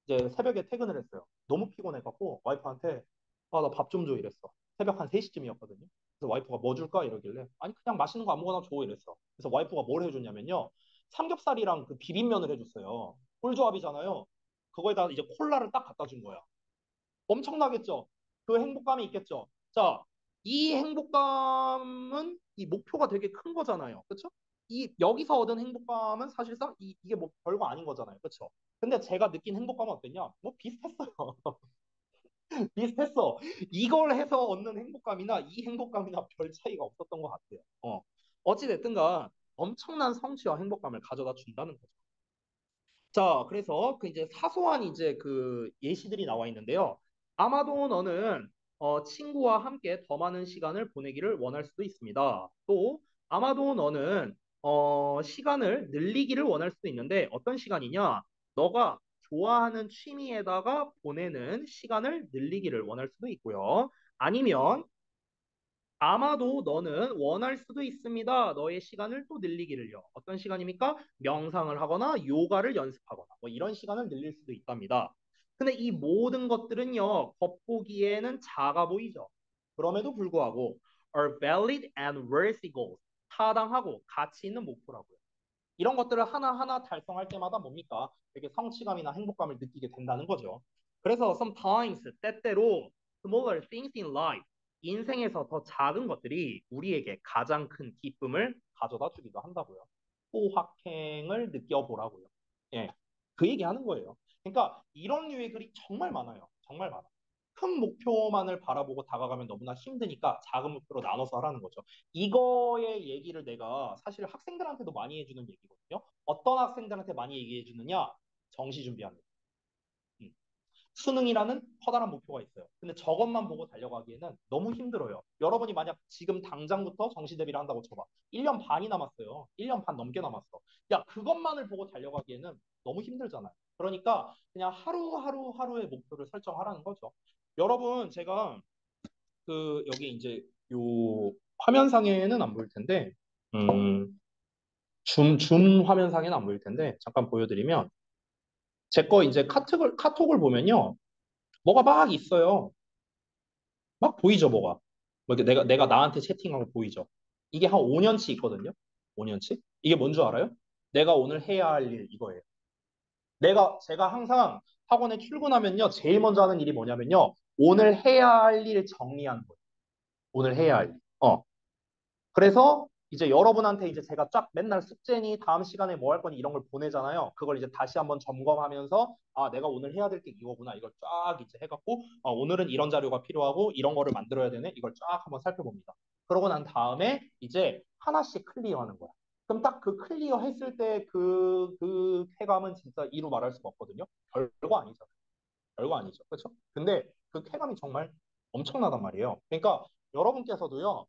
이제 새벽에 퇴근을 했어요. 너무 피곤해갖고 와이프한테 나 밥 좀 줘 이랬어. 새벽 한 3시쯤이었거든요. 그래서 와이프가 뭐 줄까 이러길래 아니 그냥 맛있는 거 아무거나 줘 이랬어. 그래서 와이프가 뭘 해줬냐면요. 삼겹살이랑 그 비빔면을 해줬어요. 꿀조합이잖아요. 거기에다 이제 콜라를 딱 갖다 준 거야. 엄청나겠죠? 그 행복감이 있겠죠? 자, 이 행복감은 이 목표가 되게 큰 거잖아요. 그렇죠? 이 여기서 얻은 행복감은 사실상 이게 뭐 별거 아닌 거잖아요. 그렇죠? 근데 제가 느낀 행복감은 어땠냐? 뭐 비슷했어요. 비슷했어. 이걸 해서 얻는 행복감이나 이 행복감이나 별 차이가 없었던 것 같아요. 어찌됐든가 엄청난 성취와 행복감을 가져다 준다는 거죠. 자, 그래서 그 이제 사소한 이제 그 예시들이 나와 있는데요. 아마도 너는 친구와 함께 더 많은 시간을 보내기를 원할 수도 있습니다. 또 아마도 너는 시간을 늘리기를 원할 수도 있는데 어떤 시간이냐? 너가 좋아하는 취미에다가 보내는 시간을 늘리기를 원할 수도 있고요. 아니면 아마도 너는 원할 수도 있습니다. 너의 시간을 또 늘리기를요. 어떤 시간입니까? 명상을 하거나 요가를 연습하거나 뭐 이런 시간을 늘릴 수도 있답니다. 근데 이 모든 것들은요, 겉보기에는 작아 보이죠. 그럼에도 불구하고 are valid and worthy goals. 타당하고 가치 있는 목표라고요. 이런 것들을 하나하나 달성할 때마다 뭡니까? 되게 성취감이나 행복감을 느끼게 된다는 거죠. 그래서 sometimes 때때로 smaller things in life 인생에서 더 작은 것들이 우리에게 가장 큰 기쁨을 가져다 주기도 한다고요. 호학행을 느껴보라고요. 예, 그 얘기하는 거예요. 그러니까 이런 류의 글이 정말 많아요. 정말 많아. 큰 목표만을 바라보고 다가가면 너무나 힘드니까 작은 목표로 나눠서 하라는 거죠. 이거의 얘기를 내가 사실 학생들한테도 많이 해주는 얘기거든요. 어떤 학생들한테 많이 얘기해 주느냐? 정시 준비하는. 음. 수능이라는 커다란 목표가 있어요. 근데 저것만 보고 달려가기에는 너무 힘들어요. 여러분이 만약 지금 당장부터 정시 대비를 한다고 쳐봐. 1년 반이 남았어요. 1년 반 넘게 남았어. 야, 그것만을 보고 달려가기에는 너무 힘들잖아요. 그러니까 그냥 하루하루 하루의 목표를 설정하라는 거죠. 여러분, 제가 그 여기 이제 요 화면상에는 안 보일 텐데, 줌 화면상에는 안 보일 텐데, 잠깐 보여드리면, 제 거 이제 카톡을 보면요. 뭐가 막 있어요. 막 보이죠, 뭐가. 뭐 이렇게 내가 나한테 채팅한 거 보이죠. 이게 한 5년치 있거든요. 5년치? 이게 뭔 줄 알아요? 내가 오늘 해야 할 일 이거예요. 제가 항상 학원에 출근하면요. 제일 먼저 하는 일이 뭐냐면요. 오늘 해야 할 일 정리하는 거예요. 오늘 해야 할 일. 그래서 이제 여러분한테 이제 제가 쫙 맨날 숙제니 다음 시간에 뭐 할 거니 이런 걸 보내잖아요. 그걸 이제 다시 한번 점검하면서 아, 내가 오늘 해야 될 게 이거구나. 이걸 쫙 이제 해갖고 오늘은 이런 자료가 필요하고 이런 거를 만들어야 되네. 이걸 쫙 한번 살펴봅니다. 그러고 난 다음에 이제 하나씩 클리어하는 거야. 그럼 딱 그 클리어 했을 때 그 쾌감은 진짜 이루 말할 수가 없거든요. 별거 아니죠. 별거 아니죠. 그렇죠? 근데 그 쾌감이 정말 엄청나단 말이에요. 그러니까 여러분께서도요.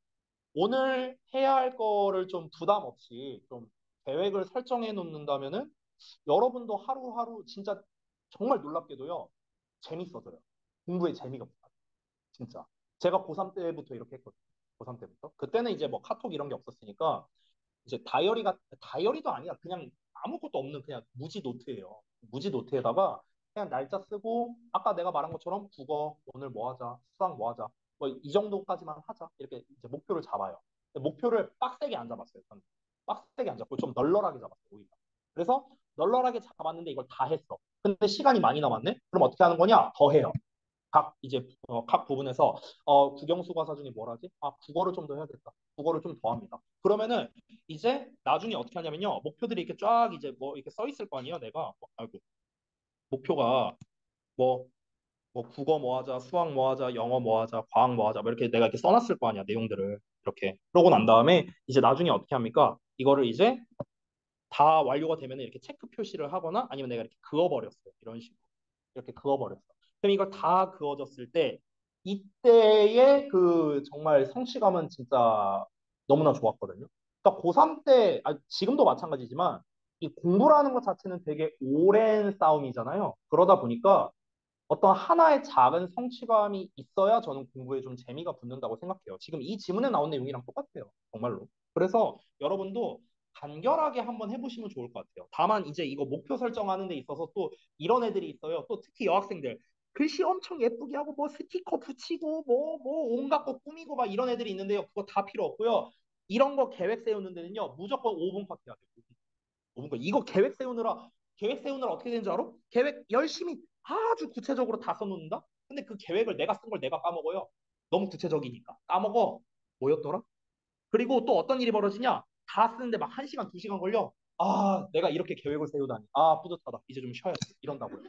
오늘 해야 할 거를 좀 부담 없이 좀 계획을 설정해 놓는다면은 여러분도 하루하루 진짜 정말 놀랍게도요. 재밌어져요. 공부에 재미가 붙어요. 진짜. 제가 고3 때부터 이렇게 했거든요. 고3 때부터. 그때는 이제 뭐 카톡 이런 게 없었으니까 이제 다이어리도 아니야. 그냥 아무것도 없는 그냥 무지 노트예요. 무지 노트에다가 그냥 날짜 쓰고 아까 내가 말한 것처럼 국어 오늘 뭐 하자, 수학 뭐 하자, 뭐 이 정도까지만 하자 이렇게 이제 목표를 잡아요. 목표를 빡세게 안 잡았어요. 저는 빡세게 안 잡고 좀 널널하게 잡았어요. 오히려. 그래서 널널하게 잡았는데 이걸 다 했어. 근데 시간이 많이 남았네. 그럼 어떻게 하는 거냐? 더 해요. 각 부분에서 국영수과사 중에 뭘 하지? 아, 국어를 좀 더 해야겠다. 국어를 좀 더 합니다. 그러면은 이제 나중에 어떻게 하냐면요. 목표들이 이렇게 쫙 이제 뭐 이렇게 써 있을 거 아니에요. 내가 아이고 목표가 뭐 국어 뭐 하자, 수학 뭐 하자, 영어 뭐 하자, 과학 뭐 하자, 뭐 이렇게 내가 이렇게 써놨을 거 아니야. 내용들을 이렇게. 그러고 난 다음에 이제 나중에 어떻게 합니까? 이거를 이제 다 완료가 되면 이렇게 체크 표시를 하거나 아니면 내가 이렇게 그어버렸어요. 이런 식으로. 이렇게 그어버렸어. 그럼 이걸 다 그어졌을 때 이때의 그 정말 성취감은 진짜 너무나 좋았거든요. 그러니까 고3 때, 지금도 마찬가지지만 이 공부라는 것 자체는 되게 오랜 싸움이잖아요. 그러다 보니까 어떤 하나의 작은 성취감이 있어야 저는 공부에 좀 재미가 붙는다고 생각해요. 지금 이 지문에 나온 내용이랑 똑같아요. 정말로. 그래서 여러분도 간결하게 한번 해보시면 좋을 것 같아요. 다만 이제 이거 목표 설정하는 데 있어서 또 이런 애들이 있어요. 또 특히 여학생들. 글씨 엄청 예쁘게 하고 뭐 스티커 붙이고 뭐 온갖 거 꾸미고 막 이런 애들이 있는데요. 그거 다 필요 없고요. 이런 거 계획 세우는 데는요. 무조건 5분 컷 해야 돼요. 5분 컷. 이거 계획 세우느라 어떻게 되는 줄 알아? 계획 열심히 아주 구체적으로 다 써놓는다? 근데 그 계획을 내가 쓴 걸 내가 까먹어요. 너무 구체적이니까. 까먹어. 뭐였더라? 그리고 또 어떤 일이 벌어지냐? 다 쓰는데 막 1시간, 2시간 걸려. 아, 내가 이렇게 계획을 세우다니. 아, 뿌듯하다. 이제 좀 쉬어야지. 이런다고요.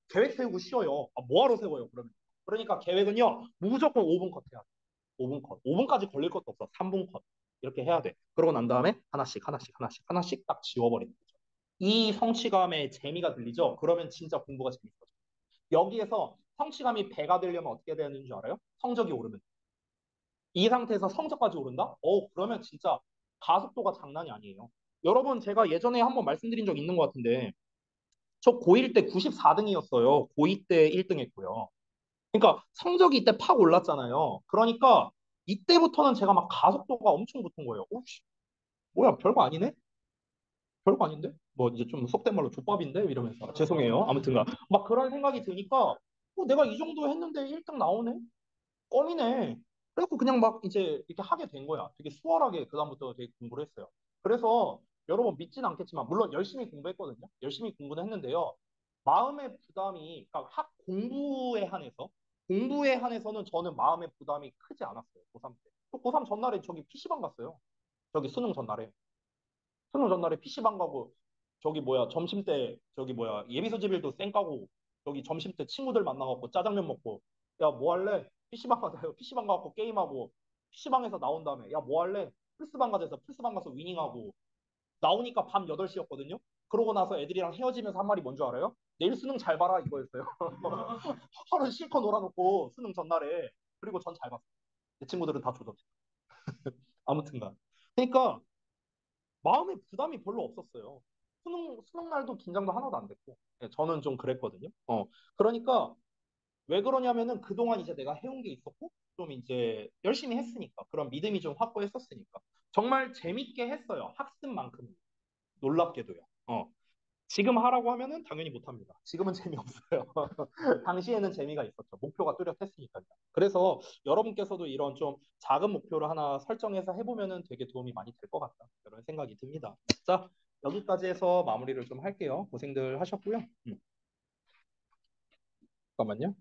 계획 세우고 쉬어요. 아, 뭐하러 세워요, 그러면. 그러니까 계획은요, 무조건 5분 컷 해야 돼. 5분 컷. 5분까지 걸릴 것도 없어. 3분 컷. 이렇게 해야 돼. 그러고 난 다음에 하나씩 딱 지워버리는 거죠. 이 성취감에 재미가 들리죠? 그러면 진짜 공부가 재밌어져. 여기에서 성취감이 배가 되려면 어떻게 되는 줄 알아요? 성적이 오르면. 이 상태에서 성적까지 오른다? 그러면 진짜 가속도가 장난이 아니에요. 여러분, 제가 예전에 한번 말씀드린 적 있는 것 같은데, 저 고1 때 94등이었어요. 고2 때 1등 했고요. 그러니까 성적이 이때 팍 올랐잖아요. 그러니까 이때부터는 제가 막 가속도가 엄청 붙은 거예요. 오씨, 뭐야, 별거 아니네? 별거 아닌데? 뭐 이제 좀 속된 말로 족밥인데? 이러면서 죄송해요. 아무튼가 막 그런 생각이 드니까 내가 이 정도 했는데 1등 나오네? 껌이네. 그래갖고 그냥 막 이제 이렇게 하게 된 거야. 되게 수월하게 그다음부터 되게 공부를 했어요. 그래서 여러분 믿진 않겠지만 물론 열심히 공부했거든요. 열심히 공부는 했는데요. 마음의 부담이 그러니까 학 공부에 한해서는 저는 마음의 부담이 크지 않았어요. 고3 때. 또 고3 전날에 저기 PC방 갔어요. 저기 수능 전날에. 수능 전날에 PC방 가고 저기 뭐야 점심 때 저기 뭐야 예비소지빌도 쌩 까고 저기 점심 때 친구들 만나갖고 짜장면 먹고 야 뭐 할래? PC방 가자요. PC방 가갖고 게임하고 PC방에서 나온 다음에 야 뭐 할래? 플스방 가자서 플스방 가서 위닝하고 나오니까 밤 8시였거든요. 그러고 나서 애들이랑 헤어지면서 한 말이 뭔 줄 알아요? 내일 수능 잘 봐라 이거였어요. 하루 실컷 놀아놓고 수능 전날에 그리고 전 잘 봤어요. 내 친구들은 다 조졌죠. 아무튼가. 그러니까 마음의 부담이 별로 없었어요. 수능 날도 긴장도 하나도 안 됐고. 예, 저는 좀 그랬거든요. 그러니까 왜 그러냐면은 그동안 이제 내가 해온 게 있었고, 좀 이제 열심히 했으니까. 그런 믿음이 좀 확고했었으니까. 정말 재밌게 했어요. 학습만큼. 놀랍게도요. 지금 하라고 하면은 당연히 못합니다. 지금은 재미없어요. 당시에는 재미가 있었죠. 목표가 뚜렷했으니까요. 그래서 여러분께서도 이런 좀 작은 목표를 하나 설정해서 해보면은 되게 도움이 많이 될 것 같다. 이런 생각이 듭니다. 자, 여기까지 해서 마무리를 좀 할게요. 고생들 하셨고요. 잠깐만요.